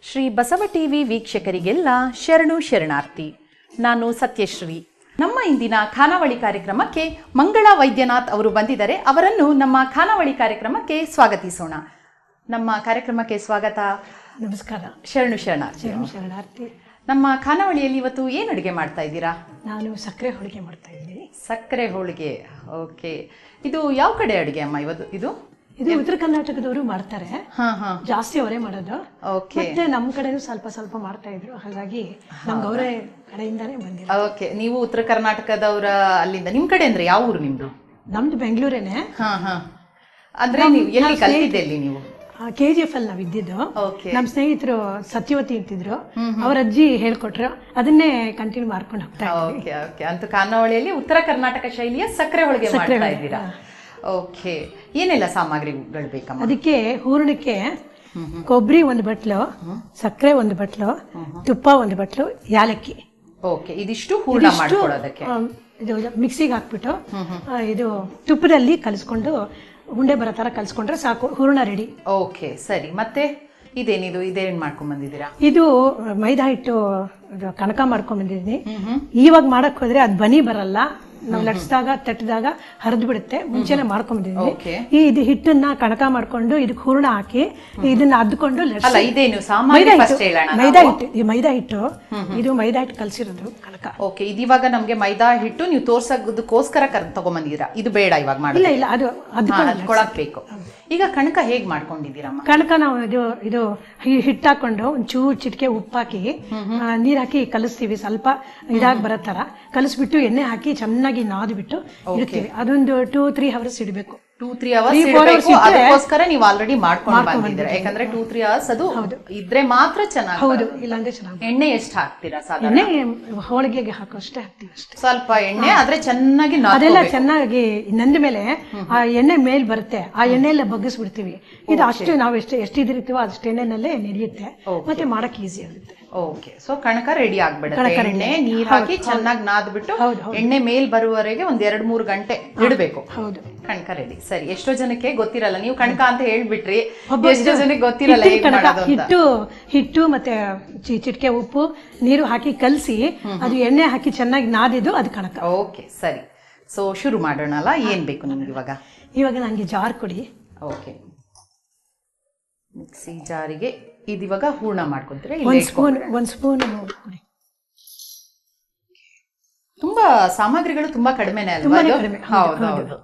Shri Basava TV ವೀಕ್ಷಕರಿಗೆಲ್ಲ ಶರಣು ಶರಣಾರ್ಥಿ. ನಾನು ಸತ್ಯಶ್ರೀ. ನಮ್ಮ ಇಂದಿನ ಖಾನಾವಳಿ ಕಾರ್ಯಕ್ರಮಕ್ಕೆ ಮಂಗಳಾ ವೈದ್ಯನಾಥ್ ಅವರು ಬಂದಿದ್ದಾರೆ. ಅವರನ್ನು ನಮ್ಮ ಖಾನಾವಳಿ ಕಾರ್ಯಕ್ರಮಕ್ಕೆ ಸ್ವಾಗತಿಸೋಣ. ನಮ್ಮ ಕಾರ್ಯಕ್ರಮಕ್ಕೆ ಸ್ವಾಗತ. ನಮಸ್ಕಾರ. ಶರಣು ಶರಣಾರ್ಥಿ. ಶರಣು ಶರಣಾರ್ಥಿ. ನಮ್ಮ ಖಾನಾವಳಿಯಲ್ಲಿ ಇವತ್ತು ಏನು ಅಡುಗೆ ಮಾಡ್ತಾ ಇದ್ದೀರಾ? ನಾನು ಸಕ್ಕರೆ ಹೋಳಿಗೆ ಮಾಡ್ತಾ ಇದ್ದೀನಿ. ಸಕ್ಕರೆ ಹೋಳಿಗೆ, ಓಕೆ. ಇದು ಯಾವ ಕಡೆ ಅಡುಗೆ ಅಮ್ಮ ಇದು? ಇದು ಉತ್ತರ ಕರ್ನಾಟಕದವರು ಮಾಡ್ತಾರೆ, ಜಾಸ್ತಿ ಅವರೇ ಮಾಡೋದು. ಮತ್ತೆ ನಮ್ಮ ಕಡೆನೂ ಸ್ವಲ್ಪ ಸ್ವಲ್ಪ ಮಾಡ್ತಾ ಇದ್ರು, ಹಾಗಾಗಿ ನಮ್ಗೆ ಅವರೇ ಕಡೆಯಿಂದಾನೇ ಬಂದಿರೋ. ಓಕೆ, ನೀವು ಉತ್ತರ ಕರ್ನಾಟಕದವರ ಅಲ್ಲಿಂದ. ನಿಮ್ ಕಡೆ ಅಂದ್ರೆ ಯಾವ ಊರು ನಿಮ್ದು? ನಮ್ದು ಬೆಂಗಳೂರೇನೆ. ಅಂದ್ರೆ ನೀವು ಎಲ್ಲಿ ಕಲಿತಿದ್ದೆ? ನೀವು KGF ಅಲ್ಲಿ ನಾವ್ ಇದ್ದಿದ್ದು. ನಮ್ ಸ್ನೇಹಿತರು ಸತ್ಯವತಿ ಅಂತಿದ್ರು, ಅವ್ರ ಅಜ್ಜಿ ಹೇಳ್ಕೊಟ್ರು, ಅದನ್ನೇ ಕಂಟಿನ್ಯೂ ಮಾಡ್ಕೊಂಡು ಹೋಗ್ತಾ ಇದ್ವಿ. ಅಂತೂ ಖಾನಾವಳಿಯಲ್ಲಿ ಉತ್ತರ ಕರ್ನಾಟಕ ಶೈಲಿಯ ಸಕ್ಕರೆ ಹೋಳಿಗೆ ಮಾಡ್ತಾ ಇದ್ದೀರಾ. ಓಕೆ, ಏನೆಲ್ಲ ಸಾಮಗ್ರಿಗಳು ಬೇಕಮ್ಮ? ಅದಕ್ಕೆ ಹೂರಣಕ್ಕೆ ಕೊಬ್ಬರಿ 1 ಬಟ್ಲು, ಸಕ್ಕರೆ 1 ಬಟ್ಲು, ತುಪ್ಪ 1 ಬಟ್ಲು, ಯಾಲಕ್ಕಿ. ಓಕೆ, ಇದಿಷ್ಟು ಹೂರಣ ಮಾಡ್ಕೊಳ್ಳೋದಕ್ಕೆ ಇದು ಮಿಕ್ಸಿಗೆ ಹಾಕ್ಬಿಟ್ಟು ಇದು ತುಪ್ಪದಲ್ಲಿ ಕಲಿಸ್ಕೊಂಡು ಉಂಡೆ ಬರೋ ತರ ಕಲಿಸ್ಕೊಂಡ್ರೆ ಸಾಕು, ಹೂರಣ ರೆಡಿ. ಓಕೆ, ಸರಿ. ಮತ್ತೆ ಇದೇನ್ ಮಾಡ್ಕೊಂಡ್ ಬಂದಿದ್ದೀರಾ? ಇದು ಮೈದಾ ಹಿಟ್ಟು ಕಣಕ ಮಾಡ್ಕೊಂಡ್ ಬಂದಿದ್ದೀನಿ. ಇವಾಗ ಮಾಡಕ್ ಹೋದ್ರೆ ಅದ್ ಬನಿ ಬರಲ್ಲ, ನಾವು ಲಟ್ಸಿದಾಗ ತಟ್ಟಿದಾಗ ಹರಿದು ಬಿಡುತ್ತೆ. ಮುಂಚೆನೆ ಮಾಡ್ಕೊಂಡ್ಬಂದಿದ್ದೀನಿ. ಇದು ಹಿಟ್ಟನ್ನ ಕಣಕ ಮಾಡ್ಕೊಂಡು ಇದಕ್ಕೆ ಹೂರಣ ಹಾಕಿ ಇದನ್ನ ಅದ್ಕೊಂಡು ಮೈದಾ ಹಿಟ್ಟು ಇದು ಮೈದಾ ಹಿಟ್ಟು ಕಲ್ಸಿರೋದು ಕಣಕ. ಓಕೆ, ಇದಿವಾಗ ನಮ್ಗೆ ಮೈದಾ ಹಿಟ್ಟು ನೀವು ತೋರ್ಸೋದಕ್ಕೋಸ್ಕರ ತಗೊಂಬಂದಿದ್ದೀರಾ. ಇದು ಬೇಡ ಇವಾಗ ಮಾಡಿ? ಇಲ್ಲ, ಅದು ಅದ್ಕೊಳಕ್ ಬೇಕು. ಈಗ ಕಣಕ ಹೇಗ್ ಮಾಡ್ಕೊಂಡಿದ್ದೀರಮ್ಮ? ಕಣಕ ನಾವು ಇದು ಹಿಟ್ಟು ಹಾಕೊಂಡು ಒಂಚೂರು ಚಿಟಿಕೆ ಉಪ್ಪಾಕಿ ನೀರ್ ಹಾಕಿ ಕಲಿಸ್ತೀವಿ. ಸ್ವಲ್ಪ ಇದಾಗಿ ಬರೋ ತರ ಕಲಿಸ್ಬಿಟ್ಟು ಎಣ್ಣೆ ಹಾಕಿ ಚೆನ್ನಾಗಿ ನಾದ್ಬಿಟ್ಟು ಇಡ್ತೀವಿ. ಅದೊಂದು 2-3 ಅವರ್ಸ್ ಇಡಬೇಕು. 2-3 ಅವರ್ಸ್ ಅದಕ್ಕೋಸ್ಕರ ನೀವು ಆಲ್ರೆಡಿ ಮಾಡ್ಕೊಂಡು ಬಂದಿದ್ದೀರಾ. ಯಾಕಂದ್ರೆ 2-3 ಅವರ್ಸ್ ಅದು ಇದ್ರೆ ಮಾತ್ರ ಚೆನ್ನಾಗಿ. ಹೌದು, ಇಲ್ಲಾಂದ್ರೆ ಚೆನ್ನಾಗಿ. ಎಣ್ಣೆ ಎಷ್ಟು ಹಾಕ್ತೀರಾ? ಎಣ್ಣೆ ಹೋಳಿಗೆಗೆ ಹಾಕೋಷ್ಟೇ ಹಾಕ್ತೀವಿ ಅಷ್ಟೇ. ಸ್ವಲ್ಪ ಎಣ್ಣೆ ಆದ್ರೆ ಚೆನ್ನಾಗಿ ಅದೆಲ್ಲ ಚೆನ್ನಾಗಿ ನಂದ ಮೇಲೆ ಆ ಎಣ್ಣೆ ಮೇಲ್ ಬರುತ್ತೆ, ಆ ಎಣ್ಣೆಲ್ಲ ಬಗ್ಗಿಸ್ಬಿಡ್ತೀವಿ. ಇದು ಅಷ್ಟು ನಾವು ಎಷ್ಟಿದಿರ್ತೀವೋ ಅಷ್ಟು ಎಣ್ಣೆನಲ್ಲೇ ನಡೆಯುತ್ತೆ, ಮತ್ತೆ ಮಾಡಕ್ ಈಸಿ ಆಗುತ್ತೆ. ಓಕೆ, ಸೊ ಕಣಕ ರೆಡಿ ಆಗ್ಬಿಡುತ್ತೆ. ಎಣ್ಣೆ ನೀರ್ ಹಾಕಿ ಚೆನ್ನಾಗಿ ನಾದ್ಬಿಟ್ಟು ಎಣ್ಣೆ ಮೇಲ್ ಬರುವವರೆಗೆ 1-2-3 ಗಂಟೆ ಇಡಬೇಕು. ಹೌದು, ಕಣಕ ರೆಡಿ. ಸರಿ, ಎಷ್ಟೋ ಜನಕ್ಕೆ ಗೊತ್ತಿರಲ್ಲ, ನೀವು ಕಣಕ ಅಂತ ಹೇಳ್ಬಿಟ್ರಿ, ಎಷ್ಟೋ ಜನಕ್ಕೆ ಗೊತ್ತಿರಲ್ಲ ಹಿಟ್ಟು ಮತ್ತೆ ಚಿಟಿಕೆ ಉಪ್ಪು ನೀರು ಹಾಕಿ ಕಲಸಿ ಅದು ಎಣ್ಣೆ ಹಾಕಿ ಚೆನ್ನಾಗಿ ನಾದಿದ್ದು ಅದು ಕಣಕ. ಓಕೆ, ಸರಿ. ಸೊ ಶುರು ಮಾಡೋಣಲ್ಲ. ಏನ್ ಬೇಕು ನಿಮ್ಗೆ ಇವಾಗ ನಂಗೆ ಜಾರ್ ಕೊಡಿ. ಓಕೆ, ಮಿಕ್ಸಿ ಜಾರಿಗೆ ಇದಿವಾಗ ಹೂರ್ಣ ಮಾಡ್ಕೊಂತೀರಾ? 1 ಸ್ಪೂನ್ ಕೊಡಿ. ತುಂಬಾ ಸಾಮಗ್ರಿಗಳು ತುಂಬಾ ಕಡಿಮೆನೆ ಅಲ್ವಾ? ಹೌದು.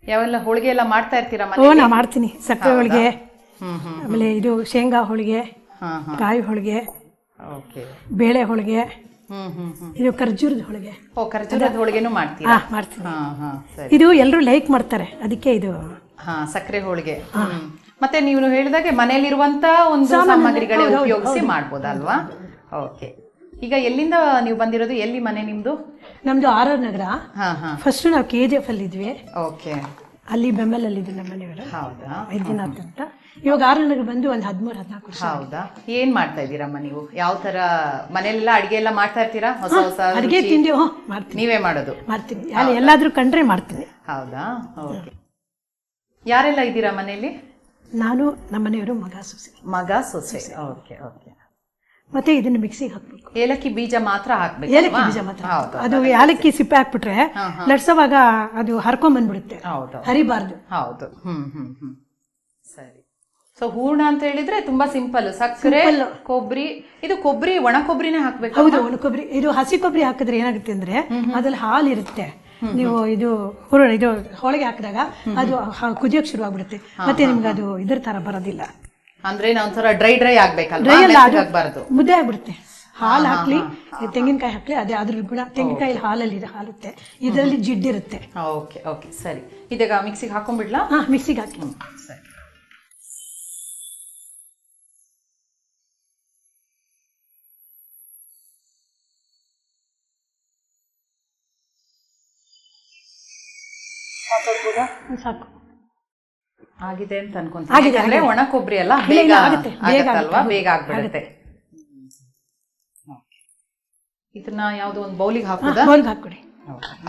ಯಾವೆಲ್ಲ ಹೋಳಿಗೆ ಎಲ್ಲ ಮಾಡ್ತಾ ಇರ್ತೀರಾ? ನಾ ಮಾಡ್ತೀನಿ. ಸಕ್ಕರೆ ಹೋಳಿಗೆ, ಆಮೇಲೆ ಇದು ಶೇಂಗಾ ಹೋಳಿಗೆ, ಕಾಯಿ ಹೋಳಿಗೆ, ಬೇಳೆ ಹೋಳಿಗೆ, ಇದು ಖರ್ಜೂರದ ಹೋಳಿಗೆ. ಖರ್ಜೂರದ ಹೋಳಿಗೆನೂ ಮಾಡ್ತೀರಾ? ಮಾಡ್ತೀನಿ. ಇದು ಎಲ್ಲರೂ ಲೈಕ್ ಮಾಡ್ತಾರೆ, ಅದಕ್ಕೆ ಇದು ಸಕ್ಕರೆ ಹೋಳಿಗೆ. ಮತ್ತೆ ನೀವು ಹೇಳಿದಾಗೆ ಮನೆಯಲ್ಲಿರುವಂತ ಒಂದು ಸಾಮಗ್ರಿಗಳೇ ಉಪಯೋಗಿಸಿ ಮಾಡ್ಬೋದಲ್ವಾ? ಓಕೆ, ಈಗ ಎಲ್ಲಿಂದ ನೀವು ಬಂದಿರೋದು? ಎಲ್ಲಿ ಮನೆ ನಿಮ್ದು? ನಮ್ದು RR ನಗರ. ಫಸ್ಟ್ ನಾವು KGF ಅಲ್ಲಿ ಇದ್ವಿ. ಓಕೆ, ಅಲ್ಲಿ ಬೆಂಬಲಲ್ಲಿ ಇದ್ವಿ ನಮ್ಮ ಮನೆಯವರು. ಹೌದಾ? ವೈದ್ಯನಾಥ್ ಅಂತ. ಇವಾಗ RR ನಗರ ಬಂದು ಒಂದು 13-14 ವರ್ಷ. ಹೌದಾ? ಏನ್ ಮಾಡ್ತಾ ಇದ್ದೀರಮ್ಮ ನೀವು? ಯಾವ ತರ ಮನೆಯಲ್ಲೆಲ್ಲ ಅಡಿಗೆ ಎಲ್ಲ ಮಾಡ್ತಾ ಇರ್ತೀರಾ? ಹೊಸ ಹೊಸ ಅಡಿಗೆ ತಿಂಡಿ ಮಾಡ್ತೀನಿ. ನೀವೇ ಮಾಡೋದು? ಮಾಡ್ತೀನಿ, ಎಲ್ಲಾದ್ರೂ ಕಂಡ್ರೆ ಮಾಡ್ತೀನಿ. ಹೌದಾ? ಓಕೆ. ಯಾರೆಲ್ಲ ಇದ್ದೀರಾ ಮನೆಯಲ್ಲಿ? ನಾನು, ನಮ್ಮ ಮನೆಯವರು, ಮಗ ಸೊಸೆ. Okay okay. ಮತ್ತೆ ಇದನ್ನ ಮಿಕ್ಸಿಗೆ ಹಾಕ್ಬೇಕು. ಏಲಕ್ಕಿ ಬೀಜ ಮಾತ್ರ ಹಾಕ್ಬೇಕು? ಏಲಕ್ಕಿ ಬೀಜ ಮಾತ್ರ. ಅದು ಏಲಕ್ಕಿ ಸಿಪ್ಪೆ ಹಾಕ್ಬಿಟ್ರೆ ಲಟ್ಸವಾಗ ಅದು ಹರ್ಕೊಂಡ್ ಬಂದ್ಬಿಡುತ್ತೆ, ಹರಿಬಾರ್ದು. ಹೌದು. ಸರಿ. ಸೊ ಹೂರ್ಣ ಅಂತ ಹೇಳಿದ್ರೆ ತುಂಬಾ ಸಿಂಪಲ್. ಸಕ್ಕರೆ, ಕೊಬ್ಬರಿ. ಇದು ಕೊಬ್ಬರಿ ಒಣ ಕೊಬ್ಬರಿನೇ ಹಾಕ್ಬೇಕು? ಹೌದು, ಒಣ ಕೊಬ್ಬರಿ. ಇದು ಹಸಿ ಕೊಬ್ಬರಿ ಹಾಕಿದ್ರೆ ಏನಾಗುತ್ತೆ ಅಂದ್ರೆ ಅದ್ರಲ್ಲಿ ಹಾಲು ಇರುತ್ತೆ. ನೀವು ಇದು ಹೋಳಿಗೆ ಹಾಕಿದಾಗ ಅದು ಕುದಿಯೋಕ್ ಶುರು ಆಗ್ಬಿಡುತ್ತೆ, ಮತ್ತೆ ನಿಮ್ಗೆ ಅದು ಇದ್ರ ತರ ಬರೋದಿಲ್ಲ. ಅಂದ್ರೆ ಒಂಥರ ಡ್ರೈ ಆಗ್ಬೇಕಲ್ಲ, ಮುದ್ದೆ ಆಗ್ಬಿಡುತ್ತೆ. ಹಾಲು ಹಾಕ್ಲಿ, ತೆಂಗಿನಕಾಯಿ ಹಾಕ್ಲಿ, ಅದೇ ಅದ್ರ ಗುಣ. ತೆಂಗಿನಕಾಯಿ ಹಾಲಲ್ಲಿ ಹಾಲುತ್ತೆ, ಇದರಲ್ಲಿ ಜಿಡ್ಡಿರುತ್ತೆ. ಓಕೆ ಓಕೆ, ಸರಿ. ಇದೀಗ ಮಿಕ್ಸಿಗೆ ಹಾಕೊಂಡ್ಬಿಡ್ಲಾ? ಮಿಕ್ಸಿಗೆ ಹಾಕಿ. ಸರಿ. ಸಾಕು, ಆಗಿದೆ ಅಂತ ಅನ್ಕೊಂತೀನಿ. ಒಣ ಕೊಬ್ಬರಿ ಅಲ್ಲ, ಬೇಗ ಆಗ್ಬಿಡುತ್ತೆ. ಇದನ್ನ ಯಾವ್ದೋ ಒಂದು ಬೌಲಿಗೆ ಹಾಕೋದಾ? ಬೌಲ್ಗೆ ಹಾಕೊಡಿ.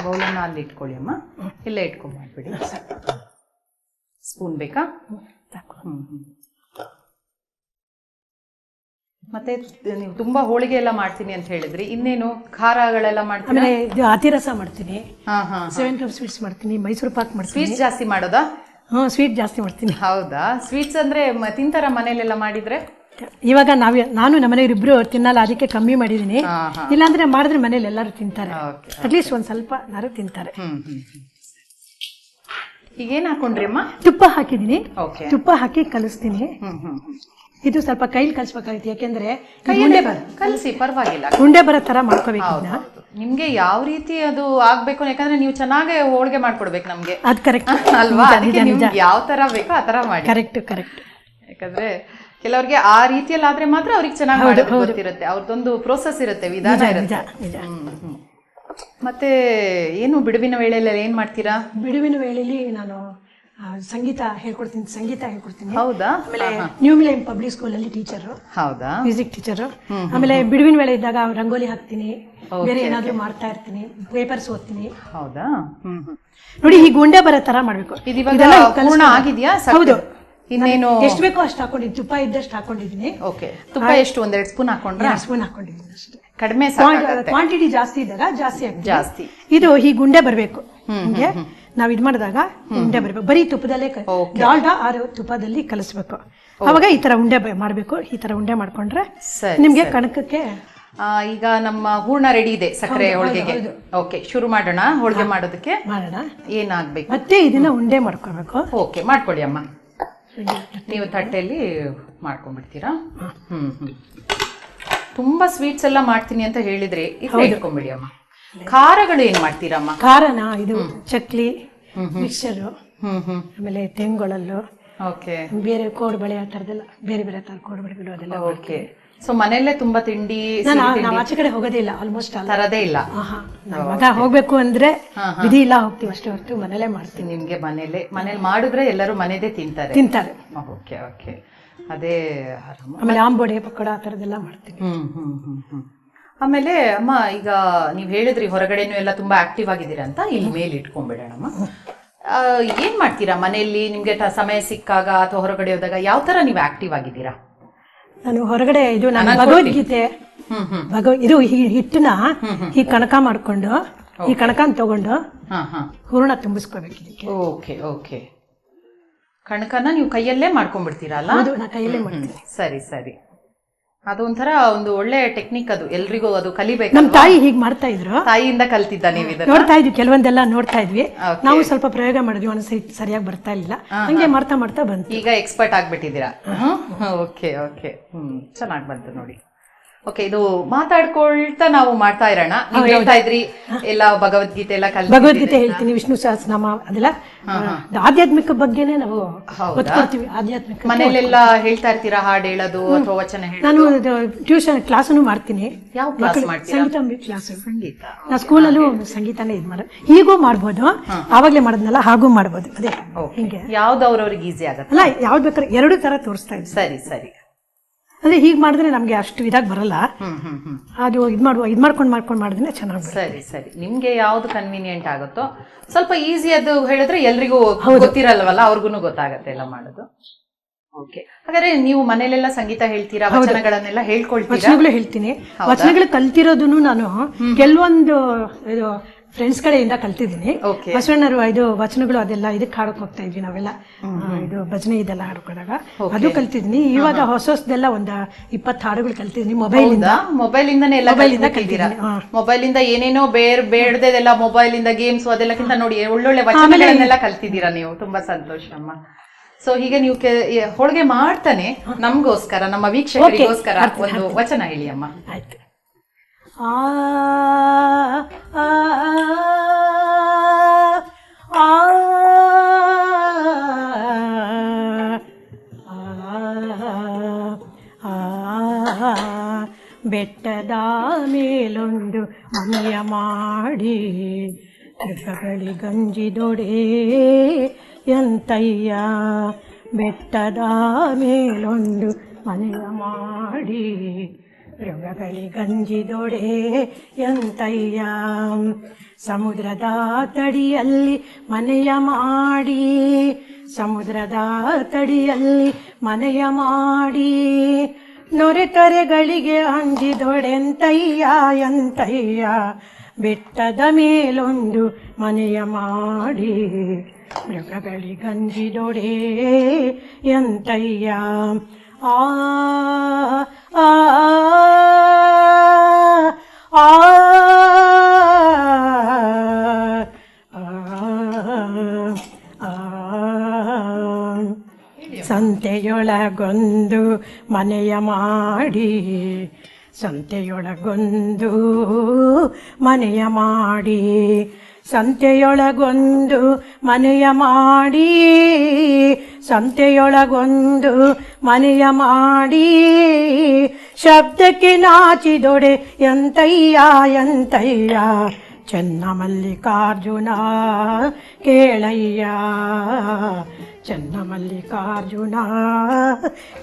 ಬೌಲನ್ನ ಅಲ್ಲಿ ಇಟ್ಕೊಳ್ಳಿ ಅಮ್ಮ, ಇಲ್ಲೇ ಇಟ್ಕೊಂಡ್ಬಿಡಿ. ಸ್ಪೂನ್ ಬೇಕಾ? ಮತ್ತೆ ನೀವು ತುಂಬಾ ಹೋಳಿಗೆ ಎಲ್ಲ ಮಾಡ್ತೀನಿ ಅಂತ ಹೇಳಿದ್ರಿ, ಇನ್ನೇನು ಖಾರಗಳೆಲ್ಲ ಮಾಡ್ತೀನಿ? ಆಮೇಲೆ ಇದು ಅತಿರಸ ಮಾಡ್ತೀನಿ, ಹಾ ಹಾ 7 ಕಪ್ ಸ್ವೀಟ್ಸ್ ಮಾಡ್ತೀನಿ, ಮೈಸೂರು ಪಾಕ್ ಮಾಡ್ತೀನಿ. ಸ್ವೀಟ್ಸ್ ಜಾಸ್ತಿ ಮಾಡೋದಾ? ಸ್ವೀಟ್ ಜಾಸ್ತಿ ಮಾಡ್ತೀನಿ. ಹೌದಾ? ಸ್ವೀಟ್ಸ್ ಅಂದ್ರೆ ತಿಂತಾರ ಮನೇಲೆಲ್ಲ ಮಾಡಿದ್ರೆ? ಇವಾಗ ನಾನು ನಮ್ಮನೆಯವ್ರು ಇಬ್ರು ತಿನ್ನಲ್ಲ, ಅದಕ್ಕೆ ಕಮ್ಮಿ ಮಾಡಿದೀನಿ. ಇಲ್ಲಾಂದ್ರೆ ಮಾಡಿದ್ರೆ ಮನೇಲಿ ಎಲ್ಲರೂ ತಿಂತಾರೆ, ಅಟ್ಲೀಸ್ಟ್ ಒಂದ್ ಸ್ವಲ್ಪ ನಾರು ತಿಂತಾರೆ. ಈಗ ಏನ್ ಹಾಕೊಂಡ್ರಿ ಅಮ್ಮ? ತುಪ್ಪ ಹಾಕಿದೀನಿ, ತುಪ್ಪ ಹಾಕಿ ಕಲಿಸ್ತೀನಿ. ಇದು ಸ್ವಲ್ಪ ಕೈಲಿ ಕಲಿಸ್ಬೇಕಾಗುತ್ತೆ, ಯಾಕೆಂದ್ರೆ ಕಲಸಿ ಪರವಾಗಿಲ್ಲ, ಉಂಡೆ ಬರೋ ತರ ಮಾಡ್ಕೋಬೇಕು. ನಿಮ್ಗೆ ಯಾವ ರೀತಿ ಅದು ಆಗ್ಬೇಕು, ಯಾಕಂದ್ರೆ ನೀವು ಚೆನ್ನಾಗಿ ಹೋಳಿಗೆ ಮಾಡ್ಕೊಡ್ಬೇಕು ನಮ್ಗೆ. ಅದ್ ಕರೆಕ್ಟ್ ಅಲ್ವಾ? ಯಾವ ತರ ಬೇಕೋ ಆ ತರ ಮಾಡಿ. Correct correct. ಯಾಕಂದ್ರೆ ಕೆಲವ್ರಿಗೆ ಆ ರೀತಿಯಲ್ಲಿ ಆದ್ರೆ ಮಾತ್ರ ಅವ್ರಿಗೆ ಚೆನ್ನಾಗಿ ಮಾಡೋದು ಗೊತ್ತಿರುತ್ತೆ, ಅವ್ರದ್ದೊಂದು ಪ್ರೋಸೆಸ್ ಇರುತ್ತೆ, ವಿಧಾನ ಇರುತ್ತೆ. ಮತ್ತೆ ಏನು ಬಿಡುವಿನ ವೇಳೆಯಲ್ಲಿ ಏನ್ ಮಾಡ್ತೀರಾ? ಬಿಡುವಿನ ವೇಳೆಯಲ್ಲಿ ನಾನು ಸಂಗೀತ ಹೇಳ್ಕೊಡ್ತೀನಿ. ಹೌದಾ? ಆಮೇಲೆ ನ್ಯೂ ಮಿಲೆನಿಯಂ ಪಬ್ಲಿಕ್ ಸ್ಕೂಲ್ ಅಲ್ಲಿ ಟೀಚರ್. ಹೌದಾ? Music teacher. ಆಮೇಲೆ ಬಿಡುವಿನ ವೇಳೆ ಇದ್ದಾಗ ರಂಗೋಲಿ ಹಾಕ್ತೀನಿ, ಬೇರೆ ಏನಾದ್ರು ಮಾಡ್ತಾ ಇರ್ತೀನಿ, ಪೇಪರ್ಸ್ ಓದ್ತೀನಿ. ಹೌದಾ? ನೋಡಿ, ಈ ಗುಂಡೆ ಬರೋ ತರ ಮಾಡ್ಬೇಕು. ಪೂರ್ಣ ಆಗಿದ್ಯಾ? ಹೌದು. ಇನ್ನೇನು ಎಷ್ಟು ಬೇಕೋ ಅಷ್ಟು ಹಾಕೊಂಡಿದ್ದೀನಿ, ತುಪ್ಪ ಇದ್ದಷ್ಟು ಹಾಕೊಂಡಿದ್ದೀನಿ. ಓಕೆ. ತುಪ್ಪ ಎಷ್ಟು? 1-2 ಸ್ಪೂನ್ ಹಾಕೊಂಡ್ರೆ? 2 ಸ್ಪೂನ್ ಹಾಕೊಂಡಿದ್ದೀನಿ ಅಷ್ಟೇ. ಕಡಿಮೆ, ಕ್ವಾಂಟಿಟಿ ಜಾಸ್ತಿ ಇದ್ದಾಗ ಜಾಸ್ತಿ. ಇದು ಈ ಗುಂಡೆ ಬರ್ಬೇಕು. ಹಿಂಗೆ ನಾವ್ ಇದ್ ಮಾಡಿದಾಗ ಉಂಡೆ ಬರ್ಬೇಕು. ಬರೀ ತುಪ್ಪದಲ್ಲೇ ಡಾಲ್ಡಾ ಆರು ತುಪ್ಪದಲ್ಲಿ ಕಲಿಸ್ಬೇಕು. ಅವಾಗ ಈ ತರ ಉಂಡೆ ಮಾಡ್ಬೇಕು. ಈ ತರ ಉಂಡೆ ಮಾಡ್ಕೊಂಡ್ರೆ ನಿಮ್ಗೆ ಕಣಕಕ್ಕೆ. ಈಗ ನಮ್ಮ ಹೂರ್ಣ ರೆಡಿ ಇದೆ ಸಕ್ಕರೆ ಹೋಳಿಗೆಗೆ. ಓಕೆ, ಶುರು ಮಾಡೋಣ ಹೋಳಿಗೆ ಮಾಡೋದಕ್ಕೆ. ಏನಾಗ್ಬೇಕು? ಮತ್ತೆ ಇದನ್ನ ಉಂಡೆ ಮಾಡ್ಕೋಬೇಕು. ಓಕೆ, ಮಾಡ್ಕೊಡಿ ಅಮ್ಮ. ನೀವು ತಟ್ಟೆಯಲ್ಲಿ ಮಾಡ್ಕೊಂಡ್ಬಿಡ್ತೀರಾ? ತುಂಬಾ ಸ್ವೀಟ್ಸ್ ಎಲ್ಲ ಮಾಡ್ತೀನಿ ಅಂತ ಹೇಳಿದ್ರಿ, ಇಟ್ಕೊಂಡ್ಬಿಡಿ ಅಮ್ಮ. ಖಾರಗಳು ಏನ್ ಮಾಡ್ತೀರಮ್ಮ? ಖಾರನ ಇದು ಚಕ್ಲಿ, ಮಿಕ್ಸರ್, ಆಮೇಲೆ ತೆಂಗೊಳಲ್ಲು, ಬೇರೆ ಕೋಡ್ಬಳೆ, ಆ ತರದೆಲ್ಲ ಬೇರೆ ಬೇರೆ ತರ ಕೋಡ್ಬಳೆಗಳು ಅದೆಲ್ಲ. ಓಕೆ. ಸೊ ಮನೆಯಲ್ಲೇ ತುಂಬಾ ತಿಂಡಿ? ನಾವು ಆಚೆ ಕಡೆ ಹೋಗೋದಿಲ್ಲ, ಆಲ್ಮೋಸ್ಟ್ ತರದೇ ಇಲ್ಲ. ಮಗ ಹೋಗ್ಬೇಕು ಅಂದ್ರೆ ವಿಧಿ ಇಲ್ಲ, ಹೋಗ್ತೀವಿ ಅಷ್ಟೇ ಹೊರತು ಮನೇಲೆ ಮಾಡ್ತೀವಿ. ನಿಮ್ಗೆ ಮನೇಲಿ ಮಾಡಿದ್ರೆ ಎಲ್ಲರೂ ಮನೆದೇ ತಿಂತಾರೆ. Okay okay. ಅದೇ. ಆಮೇಲೆ ಆಂಬೋಡೆ, ಪಕೋಡ ಆ ತರದೆಲ್ಲ ಮಾಡ್ತೀವಿ. ಆಮೇಲೆ ಅಮ್ಮ, ಈಗ ನೀವ್ ಹೇಳಿದ್ರಿ ಹೊರಗಡೆನೂ ಎಲ್ಲ ತುಂಬಾ ಆಕ್ಟಿವ್ ಆಗಿದ್ದೀರಾ ಅಂತ, ಇಲ್ಲಿ ಮೇಲೆ ಇಟ್ಕೊಂಡ್ಬಿಡೋಣಮ್ಮ. ಏನ್ ಮಾಡ್ತೀರಾ ಮನೆಯಲ್ಲಿ? ನಿಮ್ಗೆ ಸಮಯ ಸಿಕ್ಕಾಗ ಅಥವಾ ಹೊರಗಡೆ ಹೋದಾಗ ಯಾವ ತರ ನೀವು ಆಕ್ಟಿವ್ ಆಗಿದ್ದೀರಾ? ನಾನು ಹೊರಗಡೆ ಇದು ನನ್ನ ಭಗವದ್ಗೀತೆ, ಇದು ಹಿಟ್ಟನ್ನ ಈ ಕಣಕ ಮಾಡ್ಕೊಂಡು ಈ ಕಣಕನ್ ತಗೊಂಡು ಹೂರ್ಣ ತುಂಬಿಸ್ಕೋಬೇಕು ಇದಕ್ಕೆ. Okay okay. ಕಣಕನ ನೀವು ಕೈಯಲ್ಲೇ ಮಾಡ್ಕೊಂಡ್ಬಿಡ್ತೀರಾ? ಅಲ್ಲ, ಕೈಯಲ್ಲೇ ಮಾಡ್ತೀನಿ. ಸರಿ ಸರಿ. ಅದೊಂಥರ ಒಂದು ಒಳ್ಳೆ ಟೆಕ್ನಿಕ್, ಅದು ಎಲ್ರಿಗೂ ಅದು ಕಲಿಬೇಕು. ನಮ್ ತಾಯಿ ಹೀಗ್ ಮಾಡ್ತಾ ಇದ್ರು, ತಾಯಿಯಿಂದ ಕಲ್ತಿದ್ದ ನೀವು? ನೋಡ್ತಾ ಇದ್ವಿ, ಕೆಲವೊಂದೆಲ್ಲ ನೋಡ್ತಾ ಇದ್ವಿ, ನಾವು ಸ್ವಲ್ಪ ಪ್ರಯೋಗ ಮಾಡಿದ್ವಿ, ಒಂದ್ಸರಿ ಸರಿಯಾಗಿ ಬರ್ತಾ ಇಲ್ಲ, ಹಂಗೆ ಮಾಡ್ತಾ ಮಾಡ್ತಾ ಬಂತು. ಈಗ ಎಕ್ಸ್ಪರ್ಟ್ ಆಗ್ಬಿಟ್ಟಿದ್ದೀರಾ? Okay okay. ಚೆನ್ನಾಗಿ ಬಂತು ನೋಡಿ. ಓಕೆ, ಇದು ಮಾತಾಡ್ಕೊಳ್ತಾ ನಾವು ಮಾಡ್ತಾ ಇರೋಣ. ನೀವು ಹೇಳ್ತಾ ಇದ್ರಿ ಎಲ್ಲ ಭಗವದ್ಗೀತೆ ಎಲ್ಲ ಭಗವದ್ಗೀತೆ ಹೇಳ್ತೀನಿ, ವಿಷ್ಣು ಸಹಸ್ರನಾಮ ಅದೆಲ್ಲ ಆಧ್ಯಾತ್ಮಿಕ ಬಗ್ಗೆನೇ ನಾವು ಓದ್ಕೊಳ್ತೀವಿ. ಆಧ್ಯಾತ್ಮಿಕ ಮನೇಲೆಲ್ಲ ಹೇಳ್ತಾ ಇರ್ತೀರಾ? ಹಾಡು ಹೇಳೋದು ಅಥವಾ ವಚನ ಹೇಳೋದು? ನಾನು ಟ್ಯೂಷನ್ ಕ್ಲಾಸನ್ನು ಮಾಡ್ತೀನಿ. ಯಾವ ಕ್ಲಾಸ್ ಮಾಡ್ತೀರಾ? ಸಂಗೀತ ಕ್ಲಾಸ್. ನಾ ಸ್ಕೂಲಲ್ಲೂ ಸಂಗೀತನೇ ಇದ್ ಮಾಡ, ಹೀಗೂ ಮಾಡ್ಬೋದು, ಆವಾಗ್ಲೇ ಮಾಡಿದ್ನಲ್ಲ ಹಾಗೂ ಮಾಡ್ಬೋದು. ಅದೇ ಹಿಂಗೆ ಯಾವ್ದು ಅವ್ರವ್ರಿಗೆ ಈಸಿ ಆಗತ್ತೆ? ಅಲ್ಲ, ಯಾವ್ದು ಬೇಕಾದ್ರೆ 2 ತರ ತೋರಿಸ್ತಾ ಇದ್ವಿ. ಸರಿ ಸರಿ. ಅಂದ್ರೆ ಹೀಗ್ ಮಾಡಿದ್ರೆ ನಮ್ಗೆ ಅಷ್ಟು ಇದಾಗಿ ಬರಲ್ಲ, ಅದು ಇದ್ ಮಾಡ್ಕೊಂಡು ಮಾಡಿದ್ರೆ ಚೆನ್ನಾಗಿ. ಸರಿ ಸರಿ. ನಿಮ್ಗೆ ಯಾವ್ದು ಕನ್ವೀನಿಯಂಟ್ ಆಗುತ್ತೋ, ಸ್ವಲ್ಪ ಈಸಿ ಅದು ಹೇಳಿದ್ರೆ ಎಲ್ರಿಗೂ ಗೊತ್ತಿರಲ್ವಲ್ಲ, ಅವ್ರಿಗೂ ಗೊತ್ತಾಗತ್ತೆ ಎಲ್ಲ ಮಾಡೋದು. ಓಕೆ. ಹಾಗಾದ್ರೆ ನೀವು ಮನೇಲೆಲ್ಲ ಸಂಗೀತ ಹೇಳ್ತೀರಾ? ವಚನಗಳನ್ನೆಲ್ಲ ಹೇಳ್ಕೊಳ್ತೀರಾ? ವಚನಗಳು ಹೇಳ್ತೀನಿ. ವಚನಗಳು ಕಲ್ತಿರೋದನ್ನು ನಾನು ಕೆಲವೊಂದು ಇದು ಫ್ರೆಂಡ್ಸ್ ಕಡೆಯಿಂದ ಕಲ್ತಿದ್ದೀನಿ. ಬಸವಣ್ಣರು ಇದು ವಚನಗಳು ಅದೆಲ್ಲ ಇದಕ್ಕೆ ಹಾಡಕ್ ಹೋಗ್ತಾ ಇದ್ವಿ ನಾವೆಲ್ಲ, ಇದು ಭಜನೆ ಇದೆಲ್ಲ ಹಾಡ್ಕೊಂಡಾಗ ಅದು ಕಲ್ತಿದ್ದೀನಿ. ಇವಾಗ ಹೊಸದೆಲ್ಲ ಒಂದು 20 ಹಾಡುಗಳು ಕಲ್ತಿದ್ದೀನಿ ಮೊಬೈಲ್ ಇಂದಾನೆ ಎಲ್ಲ ಕಲ್ತಿದ್ದೀನಿ. ಮೊಬೈಲ್ ಇಂದ ಏನೇನೋ ಬೇಡದೆಲ್ಲ ಮೊಬೈಲ್ ಇಂದ ಗೇಮ್ಸ್ ಅದೆಲ್ಲಕ್ಕಿಂತ ನೋಡಿ ಒಳ್ಳೊಳ್ಳೆ ವಚನಗಳನ್ನೆಲ್ಲ ಕಲ್ತಿದ್ದೀರಾ ನೀವು. ತುಂಬಾ ಸಂತೋಷ ಅಮ್ಮ. ಸೊ ಹೀಗೆ ನೀವು ಹೋಳಿಗೆ ಮಾಡ್ತಾನೆ ನಮ್ಗೋಸ್ಕರ, ನಮ್ಮ ವೀಕ್ಷಕರಿಗೋಸ್ಕರ ಒಂದು ವಚನ ಹೇಳಿ ಅಮ್ಮ. ಆಯ್ತು. ಬೆಟ್ಟದ ಮೇಲೊಂದು ಮನೆಯ ಮಾಡಿ ಬೆಟ್ಟಗಳಿ ಗಂಜಿದೊಡೆ ಎಂತಯ್ಯ, ಬೆಟ್ಟದ ಮೇಲೊಂದು ಮನೆಯ ಮಾಡಿ ಮೃಗಗಳಿ ಗಂಜಿದೊಡೆ ಎಂತಯ್ಯ, ಸಮುದ್ರದ ತಡಿಯಲ್ಲಿ ಮನೆಯ ಮಾಡಿ, ಸಮುದ್ರದ ತಡಿಯಲ್ಲಿ ಮನೆಯ ಮಾಡಿ, ನೊರೆತರೆಗಳಿಗೆ ಅಂಜಿದೊಡೆಂತಯ್ಯ ಎಂತಯ್ಯ ಬೆಟ್ಟದ ಮೇಲೊಂದು ಮನೆಯ ಮಾಡಿ ಮೃಗಗಳಿಗಂಜಿದೊಡೆ ಎಂತಯ್ಯ ಆ ಆ ಆ ಸಂತೆಯೊಳಗೊಂದು ಮನೆಯ ಮಾಡಿ ಸಂತೆಯೊಳಗೊಂದು ಮನೆಯ ಮಾಡಿ ಸಂತೆಯೊಳಗೊಂದು ಮನೆಯ ಮಾಡಿ ಸಂತೆಯೊಳಗೊಂದು ಮನೆಯ ಮಾಡಿ ಶಬ್ದಕ್ಕೆ ನಾಚಿದೊಡೆ ಎಂತಯ್ಯ ಎಂತಯ್ಯ ಚನ್ನಮಲ್ಲಿಕಾರ್ಜುನ ಕೇಳಯ್ಯ ಚನ್ನಮಲ್ಲಿಕಾರ್ಜುನ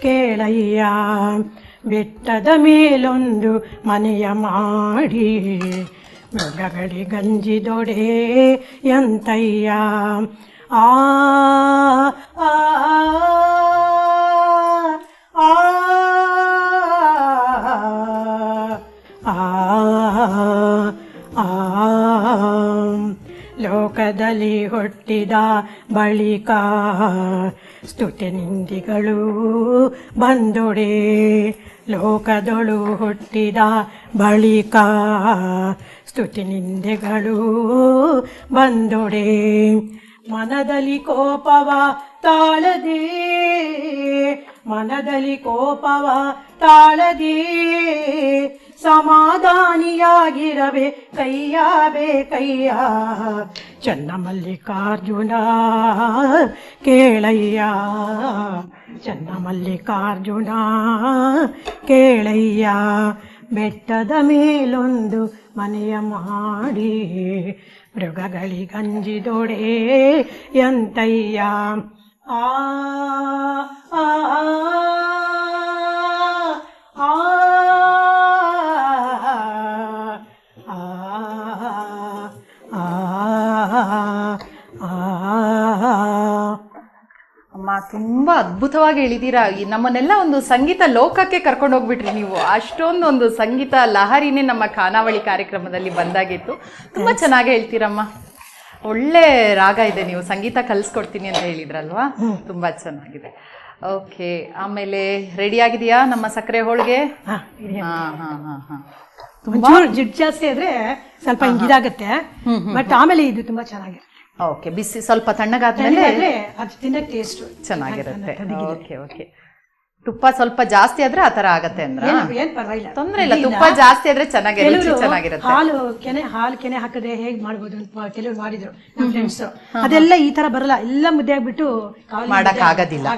ಕೇಳಯ್ಯ ಬೆಟ್ಟದ ಮೇಲೊಂದು ಮನೆಯ ಮಾಡಿ ಮೃಗಗಳಿಗಂಜಿದೊಡೆ ಎಂತಯ್ಯ ಆ ಆ ಆ ಲೋಕದಲ್ಲಿ ಹುಟ್ಟಿದ ಬಳಿಕ ಸ್ತುತಿ ನಿಂದಿಗಳು ಬಂದೊಡೆ ಲೋಕದೊಳು ಹುಟ್ಟಿದ ಬಳಿಕ ಸ್ತುತಿ ನಿಂದೆಗಳು ಬಂದೊಡೆ ಮನದಲ್ಲಿ ಕೋಪವ ತಾಳದೆ ಮನದಲ್ಲಿ ಕೋಪವ ತಾಳದೆ ಸಮಾಧಾನಿಯಾಗಿರಬೇ ಕೈಯ ಬೇಕಯ್ಯ ಚನ್ನಮಲ್ಲಿಕಾರ್ಜುನ ಕೇಳಯ್ಯ ಚನ್ನಮಲ್ಲಿಕಾರ್ಜುನ ಕೇಳಯ್ಯ ಬೆಟ್ಟದ ಮೇಲೊಂದು ಮನೆಯ ಮಾಡಿ ಮೃಗಗಳಿಗಂಜಿದೊಡೆ ಎಂತಯ್ಯ ಆ ಆ ಆ ಅಮ್ಮ ತುಂಬಾ ಅದ್ಭುತವಾಗಿ ಹೇಳಿದೀರಾ. ನಮ್ಮನ್ನೆಲ್ಲ ಒಂದು ಸಂಗೀತ ಲೋಕಕ್ಕೆ ಕರ್ಕೊಂಡು ಹೋಗ್ಬಿಟ್ರಿ ನೀವು. ಅಷ್ಟೊಂದು ಒಂದು ಸಂಗೀತ ಲಹರಿನೇ ನಮ್ಮ ಖಾನಾವಳಿ ಕಾರ್ಯಕ್ರಮದಲ್ಲಿ ಬಂದಾಗಿತ್ತು. ತುಂಬಾ ಚೆನ್ನಾಗಿ ಹೇಳ್ತೀರಮ್ಮ. ಒಳ್ಳೆ ರಾಗ ಇದೆ. ನೀವು ಸಂಗೀತ ಕಲಿಸ್ಕೊಡ್ತೀನಿ ಅಂತ ಹೇಳಿದ್ರಲ್ವಾ, ತುಂಬಾ ಚೆನ್ನಾಗಿದೆ. ಓಕೆ, ಆಮೇಲೆ ರೆಡಿ ಆಗಿದೆಯಾ ನಮ್ಮ ಸಕ್ಕರೆ ಹೋಳಿಗೆ? ಜಿಡ್ ಜಾಸ್ತಿ ಆದ್ರೆ ಸ್ವಲ್ಪ ಹಿಂಗಿದಾಗತ್ತೆ, ಬಟ್ ಆಮೇಲೆ ಇದು ತುಂಬಾ ಚೆನ್ನಾಗಿರುತ್ತೆ. ಓಕೆ, ಬಿಸಿ ಸ್ವಲ್ಪ ತಣ್ಣಗಾದ್ಮೇಲೆ ಅದು ತಿನ್ನಕ್ಕೆ ಟೇಸ್ಟ್ ಚೆನ್ನಾಗಿರುತ್ತೆ. ಓಕೆ ಓಕೆ, ತುಪ್ಪ ಸ್ವಲ್ಪ ಜಾಸ್ತಿ ಆದ್ರೆ ಆತರ ಆಗತ್ತೆ ಅಂದ್ರ ಏನ್ ಪರವಾಗಿಲ್ಲ, ತೊಂದ್ರೆ ಇಲ್ಲ. ತುಪ್ಪ ಜಾಸ್ತಿ ಆದ್ರೆ ಚೆನ್ನಾಗಿರುತ್ತೆ. ಹಾಲು ಕೆನೆ ಹಾಕದೆ ಹೇಗ್ ಮಾಡ್ಬೋದು ಅಂತ ಕೆಲವರು ಮಾಡಿದ್ರು ನಮ್ಮ ಫ್ರೆಂಡ್ಸ್. ಅದೆಲ್ಲ ಈ ತರ ಬರಲ್ಲ, ಎಲ್ಲ ಮುದ್ದೆ ಆಗ್ಬಿಟ್ಟು ಮಾಡಕ್ ಆಗೋದಿಲ್ಲ.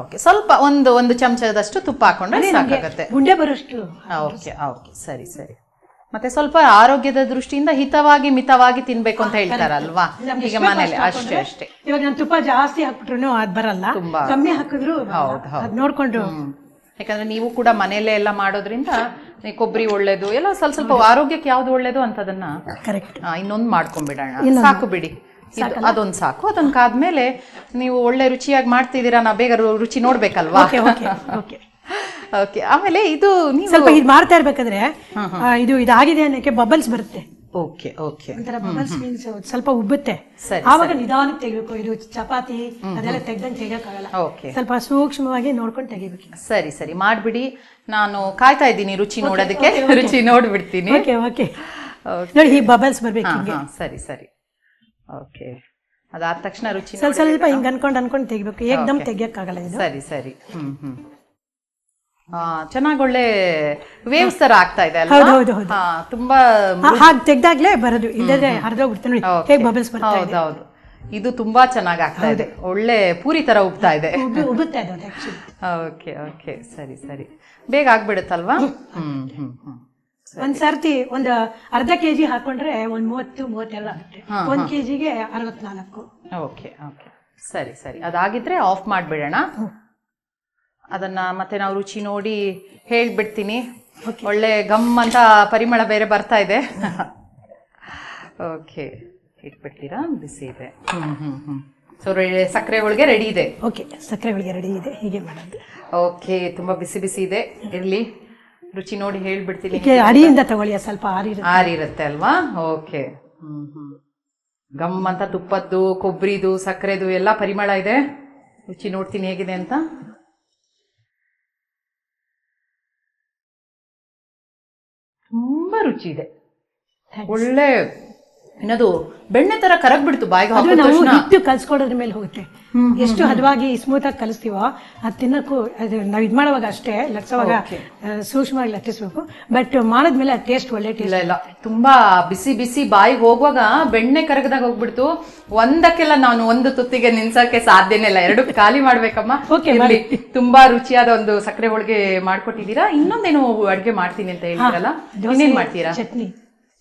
ಓಕೆ, ಸ್ವಲ್ಪ ಒಂದು ಚಮಚದಷ್ಟು ತುಪ್ಪ ಹಾಕೊಂಡ್ರೆ ಸಾಕಾಗತ್ತೆ, ಗುಂಡೆ ಬರೋಷ್ಟು. ಓಕೆ ಓಕೆ, ಸರಿ ಸರಿ. ಮತ್ತೆ ಸ್ವಲ್ಪ ಆರೋಗ್ಯದ ದೃಷ್ಟಿಯಿಂದ ಹಿತವಾಗಿ ಮಿತವಾಗಿ ತಿನ್ಬೇಕು ಅಂತ ಹೇಳ್ತಾರಲ್ವಾ, ಈಗ ಮನೇಲಿ ಅಷ್ಟೇ ಅಷ್ಟೇ. ಇವಾಗ ನಾನು ತುಪ್ಪ ಜಾಸ್ತಿ ಹಾಕ್ಬಿಟ್ರು ಅದ್ ಬರಲ್ಲ, ಕಮ್ಮಿ ಹಾಕಿದ್ರು ನೋಡ್ಕೊಂಡು. ಯಾಕಂದ್ರೆ ನೀವು ಕೂಡ ಮನೇಲೆ ಎಲ್ಲ ಮಾಡೋದ್ರಿಂದ ಕೊಬ್ಬರಿ ಒಳ್ಳೇದು ಎಲ್ಲ ಸ್ವಲ್ಪ ಆರೋಗ್ಯಕ್ಕೆ ಯಾವ್ದು ಒಳ್ಳೇದು ಅಂತದನ್ನ ಕರೆಕ್ಟ್ ಇನ್ನೊಂದು ಮಾಡ್ಕೊಂಡ್ಬಿಡೋಣ. ಸಾಕು ಬಿಡಿ, ಅದೊಂದು ಸಾಕು. ಅದೊಂದಾದ್ಮೇಲೆ ನೀವು ಒಳ್ಳೆ ರುಚಿಯಾಗಿ ಮಾಡ್ತಿದ್ದೀರಾ, ನಾ ಬೇಗ ರುಚಿ ನೋಡ್ಬೇಕಲ್ವಾ. ಓಕೆ, ಆಮೇಲೆ ಇದು ಸ್ವಲ್ಪ ಇದು ಮಾಡ್ತಾ ಇರ್ಬೇಕಾದ್ರೆ ಇದು ಇದಾಗಿದೆ ಅನ್ನಕ್ಕೆ ಬಬಲ್ಸ್ ಬರುತ್ತೆ. ಓಕೆ ಓಕೆ, ಒಂಥರ ಬಬಲ್ಸ್ ಮೀನ್ಸ್ ಸ್ವಲ್ಪ ಉಬ್ಬುತ್ತೆ, ಆವಾಗ ನಿಧಾನಕ್ಕೆ ತೆಗಿಬೇಕು. ಇದು ಚಪಾತಿ ಅದೆಲ್ಲ ತೆಗ್ದಂಗೆ ತೆಗಿಯಕ್ಕಾಗಲ್ಲ, ಸ್ವಲ್ಪ ಸೂಕ್ಷ್ಮವಾಗಿ ನೋಡ್ಕೊಂಡು ತೆಗಿಬೇಕು. ಸರಿ ಸರಿ, ಮಾಡ್ಬಿಡಿ. ನಾನು ಕಾಯ್ತಾ ಇದ್ದೀನಿ ರುಚಿ ನೋಡೋದಕ್ಕೆ, ರುಚಿ ನೋಡ್ಬಿಡ್ತೀನಿ. ಓಕೆ ಓಕೆ, ನೋಡಿ ಈ ಬಬಲ್ಸ್ ಬರ್ಬೇಕು. ಸರಿ ಸರಿ, ಓಕೆ. ಅದಾದ ತಕ್ಷಣ ರುಚಿ ಸ್ವಲ್ಪ ಹಿಂಗ್ ಅನ್ಕೊಂಡು ತೆಗಿಬೇಕು, ಏಕ್ದಮ್ ತೆಗಿಯಕ್ಕಾಗಲ್ಲ ಇದು. ಸರಿ ಸರಿ, ಚೆನ್ನಾಗಿ ಒಳ್ಳೆ ವೇವ್ಸ್ ತರ ಆಗ್ತಾ ಇದೆ ಅಲ್ವಾ? ತುಂಬಾ ಹಾಗೆ ತೆಗ್ದಾಗ್ಲೇ ಬರೋದು, ಇಲ್ಲದ್ರೆ ಹರಿದೋಗ್ಬಿಡ್ತು ನೋಡಿ ಹೇಗೆ ಬಬಲ್ಸ್ ಬರ್ತಾ ಇದೆ. ಹೌದು, ಇದು ತುಂಬಾ ಚೆನ್ನಾಗಿ ಆಗ್ತಾ ಇದೆ, ಒಳ್ಳೆ ಪೂರಿ ತರ ಉಬ್ತಾ ಇದೆ. ಓಕೆ ಓಕೆ, ಸರಿ ಸರಿ, ಬೇಗ ಆಗ್ಬಿಡುತ್ತಲ್ವಾ? ಒಂದ್ ಸರ್ತಿ ಒಂದು ಅರ್ಧ ಕೆಜಿ ಹಾಕೊಂಡ್ರೆ ಒಂದ್ 30-32 ಆಗುತ್ತೆ, 1 ಕೆಜಿಗೆ 64. ಓಕೆ ಓಕೆ, ಸರಿ ಸರಿ. ಅದಾಗಿದ್ರೆ ಆಫ್ ಮಾಡ್ಬಿಡೋಣ. ಅದನ್ನ ಮತ್ತೆ ನಾವು ರುಚಿ ನೋಡಿ ಹೇಳ್ಬಿಡ್ತೀನಿ. ಒಳ್ಳೆ ಗಮ್ ಅಂತ ಪರಿಮಳ ಬೇರೆ ಬರ್ತಾ ಇದೆ. ಓಕೆ, ಇಟ್ಬಿಡ್ತೀರಾ? ಬಿಸಿ ಇದೆ. ಸೊ ಸಕ್ಕರೆ ಹೋಳಿಗೆ ರೆಡಿ ಇದೆ. ಓಕೆ, ಸಕ್ಕರೆ ಹೋಳಿಗೆ ರೆಡಿ ಇದೆ, ಹೀಗೆ ಮಾಡೋದು. ಓಕೆ, ತುಂಬಾ ಬಿಸಿ ಬಿಸಿ ಇದೆ. ಇರ್ಲಿ, ರುಚಿ ನೋಡಿ ಹೇಳ್ಬಿಡ್ತೀನಿ. ಅಡಿಯಿಂದ ತಗೊಳ್ಳಿ, ಸ್ವಲ್ಪ ಆರಿರುತ್ತೆ ಅಲ್ವಾ? ಓಕೆ. ಗಮ್ ಅಂತ ತುಪ್ಪದ್ದು, ಕೊಬ್ಬರಿದು, ಸಕ್ಕರೆದು ಎಲ್ಲ ಪರಿಮಳ ಇದೆ. ರುಚಿ ನೋಡ್ತೀನಿ ಹೇಗಿದೆ ಅಂತ. ತುಂಬಾ ರುಚಿ ಇದೆ, ಒಳ್ಳೆ ಏನದು ಬೆಣ್ಣೆ ತರ ಕರಗ್ ಬಿಡ್ತು ಬಾಯಿಗೆ. ನಾವು ಹಿಟ್ಟು ಕಲ್ಸ್ಕೊಡೋದ್ರ ಮೇಲೆ ಹೋಗುತ್ತೆ. ಎಷ್ಟು ಹದವಾಗಿ ಸ್ಮೂತ್ ಆಗಿ ಕಲಿಸ್ತೀವೋ ಅದು ತಿನ್ನಕ್ಕೂ, ಅದು ನಾವು ಇದು ಮಾಡುವಾಗ ಅಷ್ಟೇ ಲಟ್ಸೋವಾಗ ಸೂಕ್ಷ್ಮವಾಗಿ ಲಟ್ಟಿಸ್ಬೇಕು. ಬಟ್ ಮಾಡಿದ್ಮೇಲೆ ಟೇಸ್ಟ್ ಒಳ್ಳೆ ಟೇಸ್ಟ್. ಇಲ್ಲ ತುಂಬಾ ಬಿಸಿ ಬಿಸಿ ಬಾಯಿಗೆ ಹೋಗುವಾಗ ಬೆಣ್ಣೆ ಕರಗದಾಗ ಹೋಗ್ಬಿಡ್ತು. ಒಂದಕ್ಕೆಲ್ಲ ನಾನು ಒಂದು ತುತ್ತಿಗೆ ನಿನ್ಸಕ್ಕೆ ಸಾಧ್ಯನೇ ಇಲ್ಲ, ಎರಡು ಖಾಲಿ ಮಾಡ್ಬೇಕಮ್ಮ. ತುಂಬಾ ರುಚಿಯಾದ ಒಂದು ಸಕ್ಕರೆ ಹೋಳಿಗೆ ಮಾಡ್ಕೊಟ್ಟಿದ್ದೀರಾ. ಇನ್ನೊಂದೇನು ಅಡ್ಗೆ ಮಾಡ್ತೀನಿ ಅಂತ ಹೇಳಿದ್ರಲ್ಲ, ಇನ್ನೇನ್ ಮಾಡ್ತೀರಾ?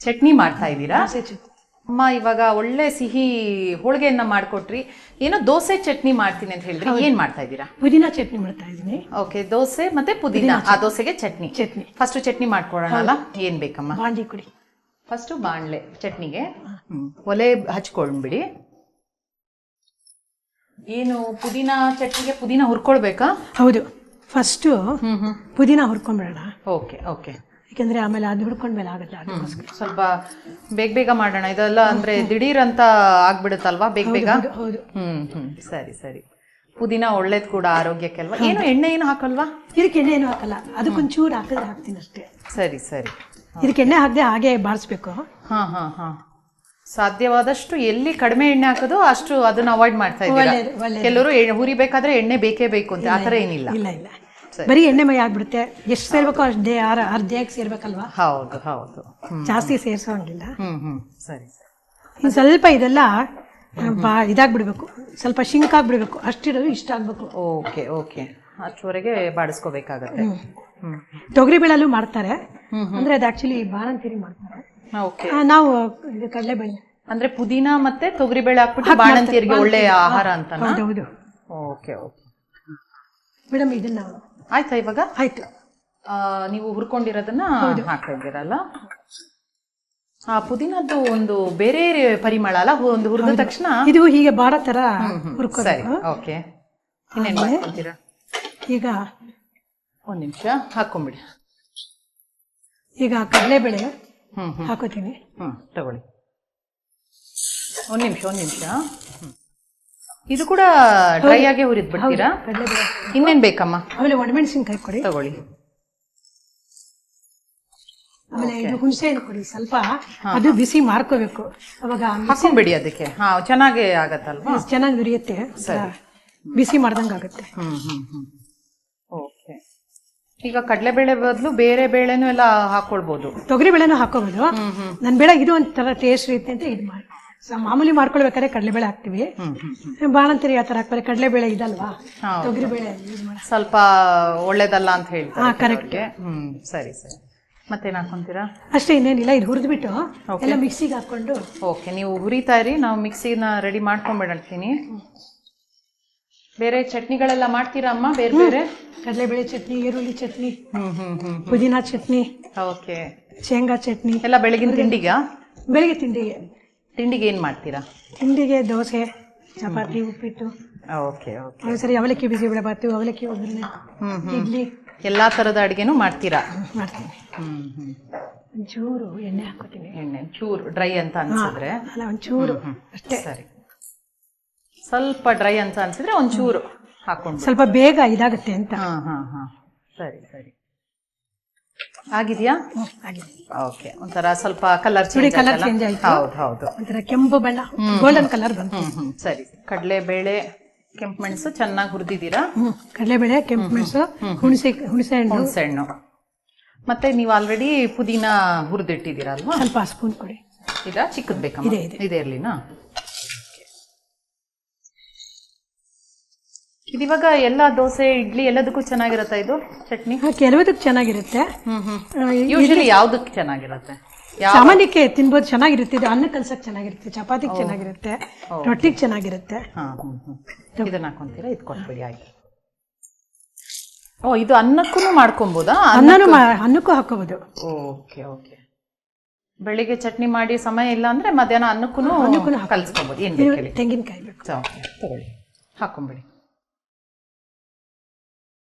ಚಟ್ನಿ ಮಾಡ್ತಾ ಇದ್ದೀರಾ ಅಮ್ಮ? ಇವಾಗ ಒಳ್ಳೆ ಸಿಹಿ ಹೋಳಿಗೆಯನ್ನ ಮಾಡ್ಕೊಟ್ರಿ. ಏನೋ ದೋಸೆ ಚಟ್ನಿ ಮಾಡ್ತೀನಿ ಅಂತ ಹೇಳಿದ್ರೆ, ಏನ್ ಮಾಡ್ತಾ ಇದ್ದೀರಾ? ಪುದೀನಾ ಚಟ್ನಿ ಮಾಡ್ತಾ ಇದ್ದೀನಿ. ಓಕೆ, ದೋಸೆ ಮತ್ತೆ ಪುದೀನಾ. ಆ ದೋಸೆಗೆ ಚಟ್ನಿ. ಫಸ್ಟ್ ಚಟ್ನಿ ಮಾಡ್ಕೊಡೋಣ. ಏನ್ ಬೇಕಮ್ಮ? ಬಾಂಡ್ಲಿ ಕೊಡಿ. ಫಸ್ಟ್ ಬಾಣ್ಲೆ ಚಟ್ನಿಗೆ ಒಲೆ ಹಚ್ಕೊಂಡ್ಬಿಡಿ. ಏನು ಪುದೀನಾ ಚಟ್ನಿಗೆ ಪುದೀನಾ ಹುರ್ಕೊಳ್ಬೇಕಾ? ಹೌದು, ಫಸ್ಟ್ ಪುದೀನಾ ಹುರ್ಕೊಂಡ್ಬಿಡೋಣ. Okay okay. ಯಾಕಂದ್ರೆ ಆಮೇಲೆ ಅದು ಹುಡ್ಕೊಂಡ್ಮೇಲೆ ಆಗಲ್ಲ, ಅದಕ್ಕೋಸ್ಕರ ಸ್ವಲ್ಪ ಬೇಗ ಬೇಗ ಮಾಡೋಣ. ಇದೆಲ್ಲ ಅಂದ್ರೆ ದಿಢೀರ್ ಅಂತ ಆಗ್ಬಿಡುತ್ತಲ್ವಾ ಬೇಗ ಬೇಗ. ಸರಿ ಸರಿ. ಪುದೀನಾ ಒಳ್ಳೇದ್ ಕೂಡ ಆರೋಗ್ಯಕ್ಕೆಲ್ವಾ? ಏನು ಎಣ್ಣೆ ಏನು ಹಾಕಲ್ವಾ? ಇದಕ್ಕೆ ಎಣ್ಣೆ ಏನು ಹಾಕಲ್ಲ, ಅದಕ್ಕೊಂಚೂರು ಹಾಕಿದ್ರೆ ಹಾಕ್ತೀನಿ ಅಷ್ಟೇ. ಸರಿ ಸರಿ. ಇದಕ್ಕೆ ಎಣ್ಣೆ ಹಾಕದೆ ಹಾಗೆ ಬಾರಿಸ್ಬೇಕು. ಹಾ ಹಾ ಹಾ. ಸಾಧ್ಯವಾದಷ್ಟು ಎಲ್ಲಿ ಕಡಿಮೆ ಎಣ್ಣೆ ಹಾಕೋದು ಅಷ್ಟು ಅದನ್ನ ಅವಾಯ್ಡ್ ಮಾಡ್ತಾ ಇದ್ದೀರಾ. ಕೆಲವರು ಹುರಿಬೇಕಾದ್ರೆ ಎಣ್ಣೆ ಬೇಕೇ ಬೇಕು ಅಂತ, ಆತರ ಏನಿಲ್ಲ. ಇಲ್ಲ ಇಲ್ಲ, ಬರೀ ಎಣ್ಣೆ ಮೈ ಆಗ್ಬಿಡುತ್ತೆ. ಎಷ್ಟು ಸೇರ್ಬೇಕು ಅಷ್ಟೇ, ಅರ್ಧಕ್ಕೆ ಸೇರ್ಬೇಕಲ್ವಾ? ಹೌದು ಹೌದು, ಜಾಸ್ತಿ ಸೇರ್ಸೋಂಗಿಲ್ಲ. ಸರಿ. ಇನ್ನು ಸ್ವಲ್ಪ ಇದೆಲ್ಲ ಇದಾಗ್ಬಿಡ್ಬೇಕು, ಸ್ವಲ್ಪ ಶಿಂಕ್ ಆಗ್ಬಿಡ್ಬೇಕು, ಅಷ್ಟಿರೋದು ಇಷ್ಟ ಆಗ್ಬೇಕು. Okay okay, ಅಷ್ಟುವರೆಗೆ ಬಾಡಿಸ್ಕೋಬೇಕಾಗತ್ತೆ. ತೊಗರಿಬೇಳಲ್ಲೂ ಮಾಡ್ತಾರೆ, ಅಂದ್ರೆ ಅದು ಆಕ್ಚುಲಿ ಬಾಣಂತಿರಿ ಮಾಡ್ತಾರೆ. ನಾವು ಕಡಲೆಬೇಳೆ ಅಂದ್ರೆ ಪುದೀನಾ ಮತ್ತೆ ತೊಗರಿಬೇಳೆ ಹಾಕ್ಬಿಟ್ಟು ಬಾಣಂತಿಯರಿಗೆ ಒಳ್ಳೆ ಆಹಾರ ಅಂತ. ಹೌದು. ಓಕೆ ಓಕೆ ಮೇಡಮ್, ಇದನ್ನ ಆಯ್ತಾ ಇವಾಗ? ಆಯ್ತು. ನೀವು ಹುರ್ಕೊಂಡಿರೋದನ್ನ ಹಾಕ್ತಾ ಇದ್ದೀರಲ್ಲ, ಆ ಪುದೀನದ್ದು ಒಂದು ಬೇರೆ ಪರಿಮಳ ಅಲ್ಲ, ಒಂದು ಹುರಿದ ತಕ್ಷಣ ಇದು ಹೀಗೆ ಬಾಡ ತರ ಹುರ್ಕೋಬೇಕು. ಓಕೆ, ಇನ್ನೇನು ಮಾಡ್ಕೊಂತೀರಾ? ಈಗ ಒಂದ್ ನಿಮಿಷ ಹಾಕೊಂಡ್ಬಿಡಿ. ಈಗ ಕಡಲೆಬೇಳೆ ಹಾಕೋತೀನಿ. ತಗೊಳ್ಳಿ. ಒಂದ್ ನಿಮಿಷ. ಇದು ಕೂಡ ಡ್ರೈ ಆಗಿ ಹುರಿದ್ ಬಿಡ್ತೀರಾ? ಇನ್ನೇನ್ ಬೇಕಮ್ಮ? ಆಮೇಲೆ ಒಣಮೆಣಸಿನ್ಕಾಯಿ ಕೊಡಿ. ತಗೊಳ್ಳಿ. ಆಮೇಲೆ ಇದು ಹುಣಸೆ ಹಣ್ಣು ಕೊಡಿ ಸ್ವಲ್ಪ, ಅದು ಬಿಸಿ ಮಾಡ್ಕೋಬೇಕು. ಅವಾಗ ಹಾಕೊಂಡ್ಬಿಡಿ ಅದಕ್ಕೆ. ಚೆನ್ನಾಗಿ ಆಗತ್ತಲ್ವಾ? ಚೆನ್ನಾಗಿ ಉರಿಯುತ್ತೆ, ಬಿಸಿ ಮಾಡ್ದಂಗ ಆಗುತ್ತೆ. ಓಕೆ. ಈಗ ಕಡಲೆಬೇಳೆ ಬದಲು ಬೇರೆ ಬೇಳೆನೂ ಎಲ್ಲ ಹಾಕೊಳ್ಬಹುದು. ತೊಗರಿ ಬೇಳೆನೂ ಹಾಕೋಬಹುದು. ನನ್ ಬೇಳೆ ಇದು ಒಂಥರ ಟೇಸ್ಟ್ ಇರುತ್ತೆ ಅಂತ ಇದು ಮಾಡಿ. ಮಾಮೂಲಿ ಮಾಡ್ಕೊಳ್ಬೇಕಾದ್ರೆ ಕಡಲೆಬೇಳೆ ಹಾಕ್ತಿವಿ, ಬಾಣಂತಿರಿ ಆ ತರ ಹಾಕ್ತಾರೆ. ಕಡಲೆಬೇಳೆ ಇದಲ್ವಾ, ತೊಗರಿಬೇಳೆ ಸ್ವಲ್ಪ ಒಳ್ಳೇದಲ್ಲ ಅಂತ ಹೇಳ್ತಾರೆ. ಕರೆಕ್ಟ್. ಸರಿ ಸರಿ. ಮತ್ತೇನ್ ಹಾಕೊಂತೀರಾ? ಅಷ್ಟೇ, ಇನ್ನೇನಿಲ್ಲ. ಇದು ಹುರಿದ್ಬಿಟ್ಟು ಎಲ್ಲ ಮಿಕ್ಸಿಗೆ ಹಾಕೊಂಡು. ಓಕೆ, ನೀವು ಹುರಿತಾ ಇರಿ, ನಾವು ಮಿಕ್ಸಿನ ರೆಡಿ ಮಾಡ್ಕೊಂಡ್ಬಿಡ್ತೀನಿ. ಬೇರೆ ಚಟ್ನಿಗಳೆಲ್ಲ ಮಾಡ್ತೀರಾ ಅಮ್ಮ? ಬೇರೆ ಬೇರೆ ಕಡಲೆಬೇಳೆ ಚಟ್ನಿ, ಈರುಳ್ಳಿ ಚಟ್ನಿ, ಪುದೀನಾ ಚಟ್ನಿ, ಓಕೆ, ಶೇಂಗಾ ಚಟ್ನಿ ಎಲ್ಲ ಬೆಳಗಿನ ತಿಂಡಿಗ? ಬೆಳಿಗ್ಗೆ ತಿಂಡಿಗೆ ಏನ್ ಮಾಡ್ತೀರಾ? ತಿಂಡಿಗೆ ದೋಸೆ, ಚಪಾತಿ, ಉಪ್ಪಿಟ್ಟು. Okay okay. ಸರಿ, ಅವಲಕ್ಕಿ ಬಿಸಿ ಬಿಡಬಾರ್ದು, ಅವಲಕ್ಕಿ ಒಗ್ಗರಣೆ, ಇಡ್ಲಿ, ಎಲ್ಲಾ ತರದ ಅಡಿಗೆನೂ ಮಾಡ್ತೀರಾ? ಮಾಡ್ತೀನಿ. ಒಂಚೂರು ಎಣ್ಣೆ ಹಾಕೋತೀನಿ. ಎಣ್ಣೆ ಚೂರು ಡ್ರೈ ಅಂತ ಅನ್ಸಿದ್ರೆ? ಅಲ್ಲ, ಒಂಚೂರು ಅಷ್ಟೇ. ಸರಿ, ಸ್ವಲ್ಪ ಡ್ರೈ ಅಂತ ಅನ್ಸಿದ್ರೆ ಒಂಚೂರು ಹಾಕೊಂಡು, ಸ್ವಲ್ಪ ಬೇಗ ಇದಾಗುತ್ತೆ ಅಂತ. ಸರಿ ಸರಿ. ಆಗಿದ್ಯಾ? ಆಗಿದೆ. ಓಕೆ, ಒಂಥರ ಸ್ವಲ್ಪ ಕಲರ್ ಚೇಂಜ್ ಆಯ್ತು. ಹೌದು ಹೌದು, ಒಂಥರ ಕೆಂಪು ಬಣ್ಣ, ಗೋಲ್ಡನ್ ಕಲರ್ ಬಂತು. ಸರಿ. ಕಡಲೆಬೇಳೆ, ಕೆಂಪು ಮೆಣಸು ಚೆನ್ನಾಗಿ ಹುರಿದಿದ್ದೀರಾ? ಕಡಲೆಬೇಳೆ, ಕೆಂಪು ಮೆಣಸು, ಹುಣಸೆ ಹಣ್ಣು, ಮತ್ತೆ ನೀವು ಆಲ್ರೆಡಿ ಪುದೀನಾ ಹುರಿದಿಟ್ಟಿದ್ದೀರಾ ಅಲ್ವಾ? ಸ್ವಲ್ಪ ಸ್ಪೂನ್ ಕೊಡಿ. ಇದಾ ಚಿಕ್ಕದ್ ಬೇಕಮ್ಮ? ಇದೆ ಇರ್ಲಿನಾ? ಇದಿವಾಗ ಎಲ್ಲ ದೋಸೆ, ಇಡ್ಲಿ ಎಲ್ಲದಕ್ಕೂ ಚೆನ್ನಾಗಿರತ್ತಾ ಇದು ಚಟ್ನಿ? ಕೆಲವದಕ್ಕೆ ಚೆನ್ನಾಗಿರುತ್ತೆ. ಯೂಶಲಿ ಯಾವ್ದಕ್ಕೆ ಚೆನ್ನಾಗಿರುತ್ತೆ? ಸಾಮಾನ್ಯಕ್ಕೆ ತಿನ್ಬೋದು, ಚೆನ್ನಾಗಿರುತ್ತೆ. ಇದು ಅನ್ನ ಕಲ್ಸಕ್ ಚೆನ್ನಾಗಿರುತ್ತೆ, ಚಪಾತಿಗೆ ಚೆನ್ನಾಗಿರುತ್ತೆ, ರೊಟ್ಟಿಗೆ ಚೆನ್ನಾಗಿರುತ್ತೆ. ಇದನ್ನ ಹಾಕೊಂತೀರಾ? ಇದು ಕೊಟ್ಬಿಡಿ. ಆಯ್ತು. ಇದು ಅನ್ನಕ್ಕೂ ಮಾಡ್ಕೊಬೋದಾ? ಅನ್ನಕ್ಕೂ ಹಾಕೋಬಹುದು. Okay okay. ಬೆಳಿಗ್ಗೆ ಚಟ್ನಿ ಮಾಡಿ ಸಮಯ ಇಲ್ಲ ಅಂದ್ರೆ ಮಧ್ಯಾಹ್ನ ಅನ್ನಕ್ಕೂ ಕಲ್ಸ್ಕೊಬಹುದು. ಏನ್ ಬೇಕು? ತೆಂಗಿನಕಾಯಿ ಬೇಕು. ಓಕೆ, ತಗೊಳ್ಳಿ, ಹಾಕೊಂಬಿಡಿ.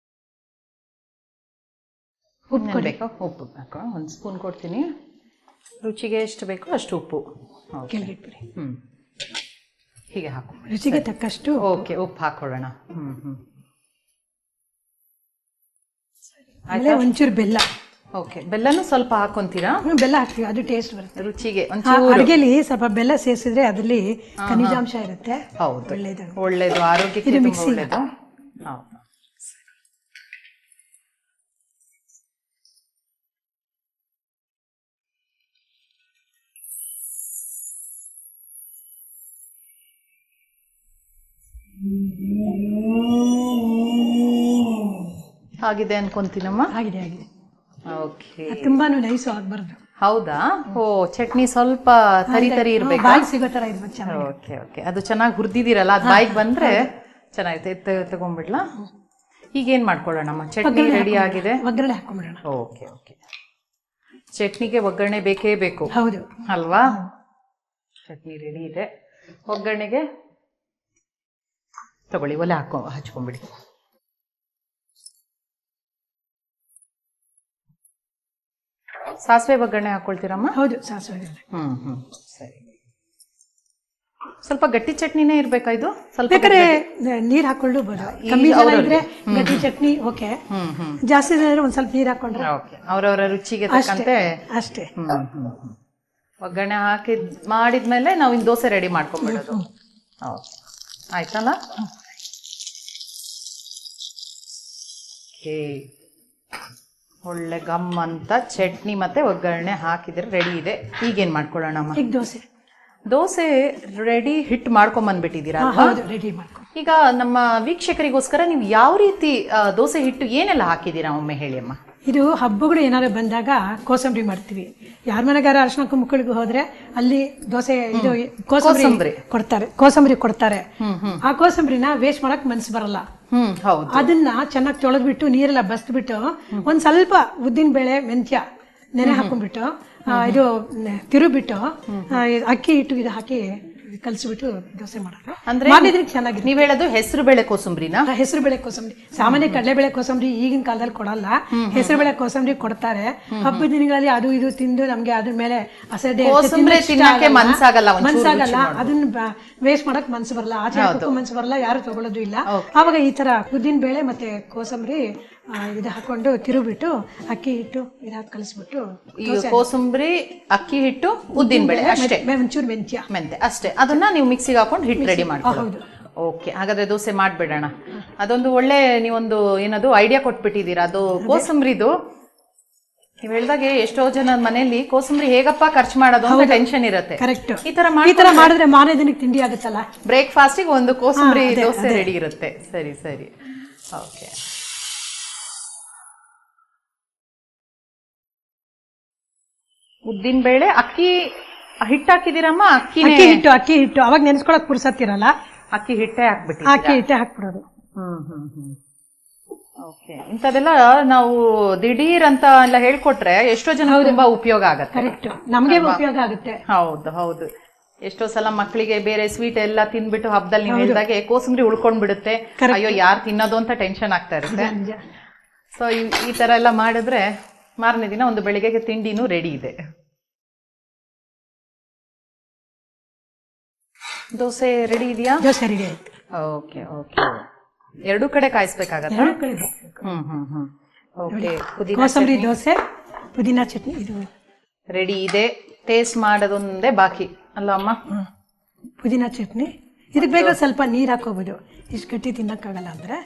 ಉಪ್ಪು ಬೇಕಾ? ಉಪ್ಪು ಹಾಕೋ, 1 ಸ್ಪೂನ್ ಕೊಡ್ತೀನಿ. ರುಚಿಗೆ ಎಷ್ಟು ಬೇಕೋ ಅಷ್ಟು ಉಪ್ಪು ಕೆಳಗಿಟ್ಬಿಡಿ. ಹೀಗೆ ಹಾಕೋ, ರುಚಿಗೆ ತಕ್ಕಷ್ಟು. ಓಕೆ, ಉಪ್ಪು ಹಾಕೊಳ್ಳೋಣ. ಆಮೇಲೆ ಒಂಚೂರು ಬೆಲ್ಲ. ಓಕೆ, ಬೆಲ್ಲನೂ ಸ್ವಲ್ಪ ಹಾಕೊಂತೀರಾ? ಬೆಲ್ಲ ಹಾಕ್ತೀವಿ, ಅದು ಟೇಸ್ಟ್ ಬರುತ್ತೆ ರುಚಿಗೆ. ಅಡುಗೆಲಿ ಸ್ವಲ್ಪ ಬೆಲ್ಲ ಸೇರಿಸಿದ್ರೆ ಅದರಲ್ಲಿ ಖನಿಜಾಂಶ ಇರುತ್ತೆ. ಹೌದು, ಒಳ್ಳೇದು, ಒಳ್ಳೇದು, ಆರೋಗ್ಯಕ್ಕೆ ತುಂಬಾ ಒಳ್ಳೇದು. ಹೌದು. ಆಗಿದೆ ಅನ್ಕೊಂತೀನಮ್ಮ. ಆಗಿದೆ ಆಗಿದೆ. ಓಕೆ, ತುಂಬಾನು ನೈಸು ಆಗ್ಬಾರ್ದು. ಹೌದಾ? ಓ, ಚಟ್ನಿ ಸ್ವಲ್ಪ ತರಿ ತರಿ ಇರ್ಬೇಕು, ಬಾಯಿ ಸಿಗೋ ತರ ಇರ್ಬೇಕು ಚೆನ್ನಾಗಿ. ಓಕೆ ಓಕೆ, ಅದು ಚೆನ್ನಾಗಿ ಹುರಿದಿದ್ದೀರಲ್ಲ, ಅದು ಬಾಯಿಗೆ ಬಂದ್ರೆ ಚೆನ್ನಾಗಿರುತ್ತೆ. ತಗೊಂಡ್ಬಿಡ್ಲಾ? ಈಗೇನ್ ಮಾಡ್ಕೊಳ್ಳೋಣಮ್ಮ? ಚಟ್ನಿ ರೆಡಿ ಆಗಿದೆ, ಒಗ್ಗರಣೆ ಹಾಕೊಂಡ್ಬಿಡೋಣ. ಓಕೆ ಓಕೆ, ಚಟ್ನಿಗೆ ಒಗ್ಗರಣೆ ಬೇಕೇ ಬೇಕು. ಹೌದು ಅಲ್ವಾ? ಚಟ್ನಿ ರೆಡಿ ಇದೆ. ಒಗ್ಗರಣೆಗೆ ತಗೊಳ್ಳಿ, ಒಲೆ ಹಚ್ಕೊಂಡ್ಬಿಡಿ. ಸಾಸಿವೆ ಒಗ್ಗರಣೆ ಹಾಕೊಳ್ತೀರಮ್ಮ? ಹೌದು, ಸಾಸಿವೆ. ಸರಿ. ಸ್ವಲ್ಪ ಗಟ್ಟಿ ಚಟ್ನಿನೇ ಇರ್ಬೇಕಾ ಇದು? ಸ್ವಲ್ಪ ಬೇಕಾದ್ರೆ ನೀರ್ ಹಾಕೊಳ್ಳಬಹುದು. ಕಮ್ಮಿ ಜನ ಇದ್ರೆ ಗಟ್ಟಿ ಚಟ್ನಿ ಓಕೆ, ಜಾಸ್ತಿ ಜನ ಇದ್ರೆ ಒಂದ್ ಸ್ವಲ್ಪ ನೀರ್ ಹಾಕೊಂಡ್ರೆ ಓಕೆ, ಅವರವರ ರುಚಿಗೆ ತಕ್ಕಂತೆ ಅಷ್ಟೇ. ಒಗ್ಗರಣೆ ಹಾಕಿ ಮಾಡಿದ್ಮೇಲೆ ನಾವು ಇನ್ನು ದೋಸೆ ರೆಡಿ ಮಾಡ್ಕೊಂಡ್ಬಿಡೋದು. ಓಕೆ, ಆಯ್ತಲ್ಲ? ಓಕೆ, ಒಳ್ಳೆ ಗಮ್ ಅಂತ ಚಟ್ನಿ ಮತ್ತೆ ಒಗ್ಗರಣೆ ಹಾಕಿದ್ರೆ ರೆಡಿ ಇದೆ. ಈಗೇನ್ ಮಾಡ್ಕೊಳ್ಳೋಣಮ್ಮ? ಈಗ ದೋಸೆ ರೆಡಿ, ಹಿಟ್ಟು ಮಾಡ್ಕೊಂಬಂದ್ಬಿಟ್ಟಿದ್ದೀರಾ? ಹೌದು, ರೆಡಿ ಮಾಡ್ಕೊ. ಈಗ ನಮ್ಮ ವೀಕ್ಷಕರಿಗೋಸ್ಕರ ನೀವು ಯಾವ ರೀತಿ ದೋಸೆ ಹಿಟ್ಟು ಏನೆಲ್ಲ ಹಾಕಿದ್ದೀರಾ ಒಮ್ಮೆ ಹೇಳಿ ಅಮ್ಮ. ಇದು ಹಬ್ಬಗಳು ಏನಾದ್ರು ಬಂದಾಗ ಕೋಸಂಬರಿ ಮಾಡ್ತೀವಿ. ಯಾರ ಮನೆಗಾರ ಅರ್ಶನ ಕುಂಕುಳಿಗೆ ಹೋದ್ರೆ ಅಲ್ಲಿ ದೋಸೆ ಇದು ಕೋಸಂಬರಿ ಕೊಡ್ತಾರೆ. ಆ ಕೋಸಂಬರಿನ ವೇಸ್ಟ್ ಮಾಡಕ್ ಮನ್ಸು ಬರಲ್ಲ. ಅದನ್ನ ಚೆನ್ನಾಗಿ ತೊಳೆದ್ಬಿಟ್ಟು ನೀರೆಲ್ಲ ಬಸ್ಬಿಟ್ಟು ಒಂದ್ ಸ್ವಲ್ಪ ಉದ್ದಿನ ಬೇಳೆ ಮೆಂತ್ಯ ನೆನೆ ಹಾಕೊಂಡ್ಬಿಟ್ಟು ಇದು ತಿರುಬಿಟ್ಟು ಅಕ್ಕಿ ಹಿಟ್ಟು ಇದು ಹಾಕಿ ಕಲಸಿಬಿಟ್ಟು ದೋಸೆ ಮಾಡೋದು. ಅಂದ್ರೆ ಚೆನ್ನಾಗಿದೆ. ನೀವ್ ಹೇಳೋದು ಹೆಸರು ಬೇಳೆ ಕೋಸಂಬರಿನ? ಹೆಸರು ಬೇಳೆ ಕೋಸಂಬರಿ. ಸಾಮಾನ್ಯ ಕಡಲೆಬೇಳೆ ಕೋಸಂಬರಿ ಈಗಿನ ಕಾಲದಲ್ಲಿ ಕೊಡಲ್ಲ, ಹೆಸರು ಬೇಳೆ ಕೋಸಂಬರಿ ಕೊಡ್ತಾರೆ. ಹಬ್ಬದ ದಿನಗಳಲ್ಲಿ ಅದು ಇದು ತಿಂದು ನಮ್ಗೆ ಅದ್ರ ಮೇಲೆ ಅಸಡ್ಡೆ ಮನ್ಸಾಗಲ್ಲ, ಅದನ್ನ ವೇಸ್ಟ್ ಮಾಡಕ್ ಮನ್ಸು ಬರಲ್ಲ, ಆಚೆ ಮನ್ಸು ಬರಲ್ಲ, ಯಾರು ತಗೊಳ್ಳೋದು ಇಲ್ಲ. ಆವಾಗ ಈ ತರ ಉದ್ದಿನ ಬೇಳೆ ಮತ್ತೆ ಕೋಸಂಬರಿ ಇದು ಹಾಕೊಂಡು ತಿರುಬಿಟ್ಟು ಅಕ್ಕಿ ಹಿಟ್ಟು ಇದು ಹಾಕಿ ಕಲಿಸ್ಬಿಟ್ಟು ಕೋಸಂಬರಿ, ಅಕ್ಕಿ ಹಿಟ್ಟು, ಉದ್ದಿನ ಬೇಳೆ ಅಷ್ಟೇ, ಒಂಚೂರು ಮೆಂತ್ಯ ಅಷ್ಟೇ, ಅದನ್ನ ನೀವು ಮಿಕ್ಸಿಗೆ ಹಾಕೊಂಡು ಹಿಟ್ಟು ರೆಡಿ ಮಾಡ್ಕೊಳ್ಳೋದು. ಓಕೆ, ಹಾಗಾದ್ರೆ ದೋಸೆ ಮಾಡ್ಬಿಡೋಣ. ಅದೊಂದು ಒಳ್ಳೆ ನೀವೊಂದು ಏನದು ಐಡಿಯಾ ಕೊಟ್ಬಿಟ್ಟಿದ್ದೀರಾ. ಅದು ಕೋಸಂಬರಿದು ನೀವ್ ಹೇಳ್ದಾಗೆ ಎಷ್ಟೋ ಜನ ಮನೆಯಲ್ಲಿ ಕೋಸಂಬರಿ ಹೇಗಪ್ಪ ಖರ್ಚು ಮಾಡೋದು ಅಂತ ಟೆನ್ಷನ್ ಇರುತ್ತೆ. ಕರೆಕ್ಟ್. ಈ ತರ ಮಾಡಿದ್ರೆ ಮಾರನೇ ದಿನಕ್ಕೆ ತಿಂಡಿ ಆಗುತ್ತಲ್ಲ, ಬ್ರೇಕ್ಫಾಸ್ಟಿಗೆ ಒಂದು ಕೋಸಂಬರಿ ದೋಸೆ ರೆಡಿ ಇರುತ್ತೆ. ಸರಿ ಸರಿ, ಓಕೆ. ಉದ್ದಿನ ಬೇಳೆ, ಅಕ್ಕಿ ಹಿಟ್ಟು ಹಾಕಿದಿರಮ್ಮ? ಅಕ್ಕಿ ಹಿಟ್ಟು ಅವಾಗ ನೆನೆಸ್ಕೊಳಕ್ ಪುರ್ಸತ್ತಿರಲ್ಲ, ಅಕ್ಕಿ ಹಿಟ್ಟೆ ಹಾಕ್ಬಿಡೋದು. ಓಕೆ, ಇಂಥದೆಲ್ಲ ನಾವು ದಿಢೀರ್ ಅಂತ ಎಲ್ಲ ಹೇಳ್ಕೊಟ್ರೆ ಎಷ್ಟೋ ಜನ ತುಂಬಾ ಉಪಯೋಗ ಆಗತ್ತೆ. ಕರೆಕ್ಟ್, ನಮಗೆ ಉಪಯೋಗ ಆಗುತ್ತೆ. ಹೌದು ಹೌದು. ಎಷ್ಟೋ ಸಲ ಮಕ್ಕಳಿಗೆ ಬೇರೆ ಸ್ವೀಟ್ ಎಲ್ಲ ತಿನ್ಬಿಟ್ಟು ಹಬ್ಬದಲ್ಲಿ ನೀವು ಹೇಳಿದಾಗೆ ಕೋಸಂಬರಿ ಉಳ್ಕೊಂಡ್ ಬಿಡುತ್ತೆ. ಅಯ್ಯೋ ಯಾರು ತಿನ್ನೋದು ಅಂತ ಟೆನ್ಷನ್ ಆಗ್ತಾ ಇರುತ್ತೆ. ಸೊ ಈ ತರ ಎಲ್ಲ ಮಾಡಿದ್ರೆ ಮಾರನೇ ದಿನ ಒಂದು ಬೆಳಿಗ್ಗೆ ತಿಂಡಿನೂ ರೆಡಿ ಇದೆ. ದೋಸೆ ರೆಡಿ ಇದೆಯಾ? ದೋಸೆ ರೆಡಿ ಆಯ್ತು. ಓಕೆ ಓಕೆ, ಎರಡೂ ಕಡೆ ಕಾಯಿಸ್ಬೇಕಾಗತ್ತೆ. ಓಕೆ, ಕೋಸಂಬರಿ ದೋಸೆ, ಪುದೀನಾ ಚಟ್ನಿ ಇದು ರೆಡಿ ಇದೆ. ಟೇಸ್ಟ್ ಮಾಡೋದೊಂದೇ ಬಾಕಿ ಅಲ್ಲ ಅಮ್ಮ? ಪುದೀನಾ ಚಟ್ನಿ ಇದಕ್ಕೆ ಬೇಗ ಸ್ವಲ್ಪ ನೀರ್ ಹಾಕೋಬಹುದು. ಇಷ್ಟು ಗಟ್ಟಿ ತಿನ್ನಕ್ಕಾಗಲ್ಲ ಅಂದ್ರೆ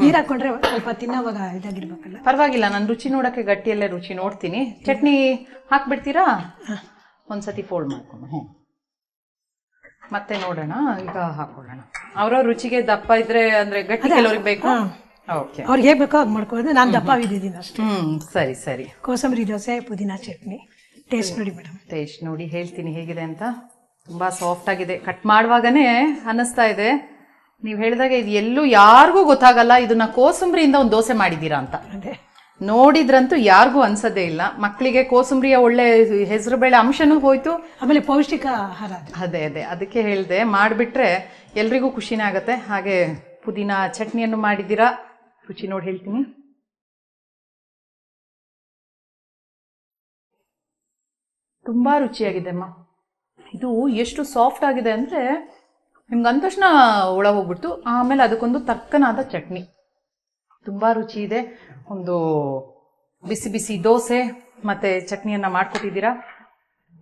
ನೀರ್ ಹಾಕೊಂಡ್ರೆ ಸ್ವಲ್ಪ ತಿನ್ನೋವಾಗ ಇದಾಗಿರ್ಬೇಕಲ್ಲ. ಪರವಾಗಿಲ್ಲ, ನಾನು ರುಚಿ ನೋಡಕ್ಕೆ ಗಟ್ಟಿಯಲ್ಲೇ ರುಚಿ ನೋಡ್ತೀನಿ. ಚಟ್ನಿ ಹಾಕ್ಬಿಡ್ತೀರಾ? ಒಂದ್ಸತಿ ಫೋಲ್ಡ್ ಮಾಡ್ಕೊಂಡು ಮತ್ತೆ ನೋಡೋಣ. ಈಗ ಹಾಕೊಳ್ಳೋಣ. ಅವ್ರವ್ರ ರುಚಿಗೆ ದಪ್ಪ ಇದ್ರೆ ಅಂದ್ರೆ ಗಟ್ಟಿ ಕೆಲವ್ರಿಗೆ ಬೇಕು. ಓಕೆ, ಅವ್ರಿಗೆ ಹೇಗ್ ಬೇಕೋ ಹಾಗೆ ಮಾಡ್ಕೋದು. ನಾನು ದಪ್ಪ ಇದ್ದೀನಿ ಅಷ್ಟೇ. ಸರಿ ಸರಿ. ಕೋಸಂಬರಿ ದೋಸೆ, ಪುದೀನಾ ಚಟ್ನಿ ಟೇಸ್ಟ್ ನೋಡಿ ಮೇಡಮ್. ಟೇಸ್ಟ್ ನೋಡಿ ಹೇಳ್ತೀನಿ ಹೇಗಿದೆ ಅಂತ. ತುಂಬಾ ಸಾಫ್ಟ್ ಆಗಿದೆ. ಕಟ್ ಮಾಡುವಾಗನೇ ಅನ್ನಿಸ್ತಾ ಇದೆ. ನೀವು ಹೇಳಿದಾಗ ಇದು ಎಲ್ಲೂ ಯಾರಿಗೂ ಗೊತ್ತಾಗಲ್ಲ ಇದನ್ನ ಕೋಸಂಬರಿಯಿಂದ ಒಂದು ದೋಸೆ ಮಾಡಿದ್ದೀರಾ ಅಂತ. ಅದೇ ನೋಡಿದ್ರಂತೂ ಯಾರಿಗೂ ಅನ್ಸದೇ ಇಲ್ಲ. ಮಕ್ಕಳಿಗೆ ಕೋಸಂಬರಿಯ ಒಳ್ಳೆ ಹೆಸರು ಬೇಳೆ ಅಂಶನೂ ಹೋಯ್ತು, ಆಮೇಲೆ ಪೌಷ್ಟಿಕ ಆಹಾರ. ಅದೇ ಅದಕ್ಕೆ ಹೇಳಿದೆ, ಮಾಡಿಬಿಟ್ರೆ ಎಲ್ರಿಗೂ ಖುಷಿನೇ ಆಗುತ್ತೆ. ಹಾಗೆ ಪುದೀನ ಚಟ್ನಿಯನ್ನು ಮಾಡಿದ್ದೀರಾ, ರುಚಿ ನೋಡಿ ಹೇಳ್ತೀನಿ. ತುಂಬ ರುಚಿಯಾಗಿದೆ ಅಮ್ಮ. ಇದು ಎಷ್ಟು ಸಾಫ್ಟ್ ಆಗಿದೆ ಅಂದರೆ ನಿಮ್ಗೆ ಅಂದ ತಕ್ಷಣ ಒಳ ಹೋಗ್ಬಿಡ್ತು. ಆಮೇಲೆ ಅದಕ್ಕೊಂದು ತಕ್ಕನಾದ ಚಟ್ನಿ, ತುಂಬ ರುಚಿ ಇದೆ. ಒಂದು ಬಿಸಿ ಬಿಸಿ ದೋಸೆ ಮತ್ತು ಚಟ್ನಿಯನ್ನು ಮಾಡ್ಕೊಟ್ಟಿದ್ದೀರಾ.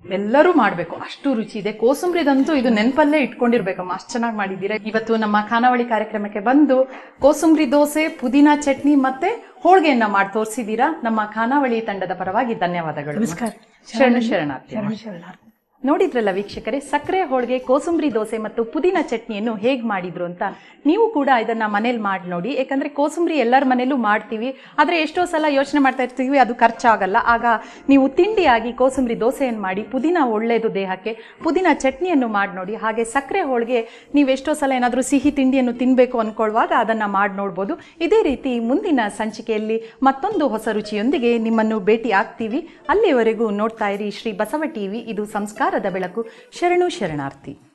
ಎಲ್ಲರೂ ಮಾಡಬೇಕು, ಅಷ್ಟು ರುಚಿ ಇದೆ. ಕೋಸಂಬರಿದಂತೂ ಇದು ನೆನಪಲ್ಲೇ ಇಟ್ಕೊಂಡಿರ್ಬೇಕಮ್ಮ, ಅಷ್ಟು ಚೆನ್ನಾಗಿ ಮಾಡಿದ್ದೀರಾ. ಇವತ್ತು ನಮ್ಮ ಖಾನಾವಳಿ ಕಾರ್ಯಕ್ರಮಕ್ಕೆ ಬಂದು ಕೋಸಂಬರಿ ದೋಸೆ, ಪುದೀನ ಚಟ್ನಿ ಮತ್ತೆ ಹೋಳಿಗೆಯನ್ನ ಮಾಡಿ ತೋರಿಸಿದ್ದೀರಾ. ನಮ್ಮ ಖಾನಾವಳಿ ತಂಡದ ಪರವಾಗಿ ಧನ್ಯವಾದಗಳು. ನಮಸ್ಕಾರ. ಶರಣು ಶರಣಾರ್ಥಿ. ಶರಣಾರ್ಥಿ. ನೋಡಿದ್ರಲ್ಲ ವೀಕ್ಷಕರೇ, ಸಕ್ಕರೆ ಹೋಳಿಗೆ, ಕೋಸಂಬರಿ ದೋಸೆ ಮತ್ತು ಪುದೀನ ಚಟ್ನಿಯನ್ನು ಹೇಗೆ ಮಾಡಿದ್ರು ಅಂತ. ನೀವು ಕೂಡ ಇದನ್ನು ಮನೇಲಿ ಮಾಡಿ ನೋಡಿ. ಯಾಕಂದರೆ ಕೋಸಂಬರಿ ಎಲ್ಲರ ಮನೇಲೂ ಮಾಡ್ತೀವಿ, ಆದರೆ ಎಷ್ಟೋ ಸಲ ಯೋಚನೆ ಮಾಡ್ತಾ ಇರ್ತೀವಿ ಅದು ಖರ್ಚಾಗಲ್ಲ. ಆಗ ನೀವು ತಿಂಡಿಯಾಗಿ ಕೋಸಂಬರಿ ದೋಸೆಯನ್ನು ಮಾಡಿ, ಪುದೀನ ಒಳ್ಳೆಯದು ದೇಹಕ್ಕೆ, ಪುದೀನ ಚಟ್ನಿಯನ್ನು ಮಾಡಿ ನೋಡಿ. ಹಾಗೆ ಸಕ್ಕರೆ ಹೋಳಿಗೆ ನೀವು ಎಷ್ಟೋ ಸಲ ಏನಾದರೂ ಸಿಹಿ ತಿಂಡಿಯನ್ನು ತಿನ್ನಬೇಕು ಅಂದ್ಕೊಳ್ಳುವಾಗ ಅದನ್ನು ಮಾಡಿ ನೋಡ್ಬೋದು. ಇದೇ ರೀತಿ ಮುಂದಿನ ಸಂಚಿಕೆಯಲ್ಲಿ ಮತ್ತೊಂದು ಹೊಸ ರುಚಿಯೊಂದಿಗೆ ನಿಮ್ಮನ್ನು ಭೇಟಿ ಆಗ್ತೀವಿ. ಅಲ್ಲಿಯವರೆಗೂ ನೋಡ್ತಾ ಇರಿ ಶ್ರೀ ಬಸವ ಟಿವಿ. ಇದು ಸಂಸ್ಕಾರದ ಬೆಳಕು. ಶರಣು ಶರಣಾರ್ಥಿ.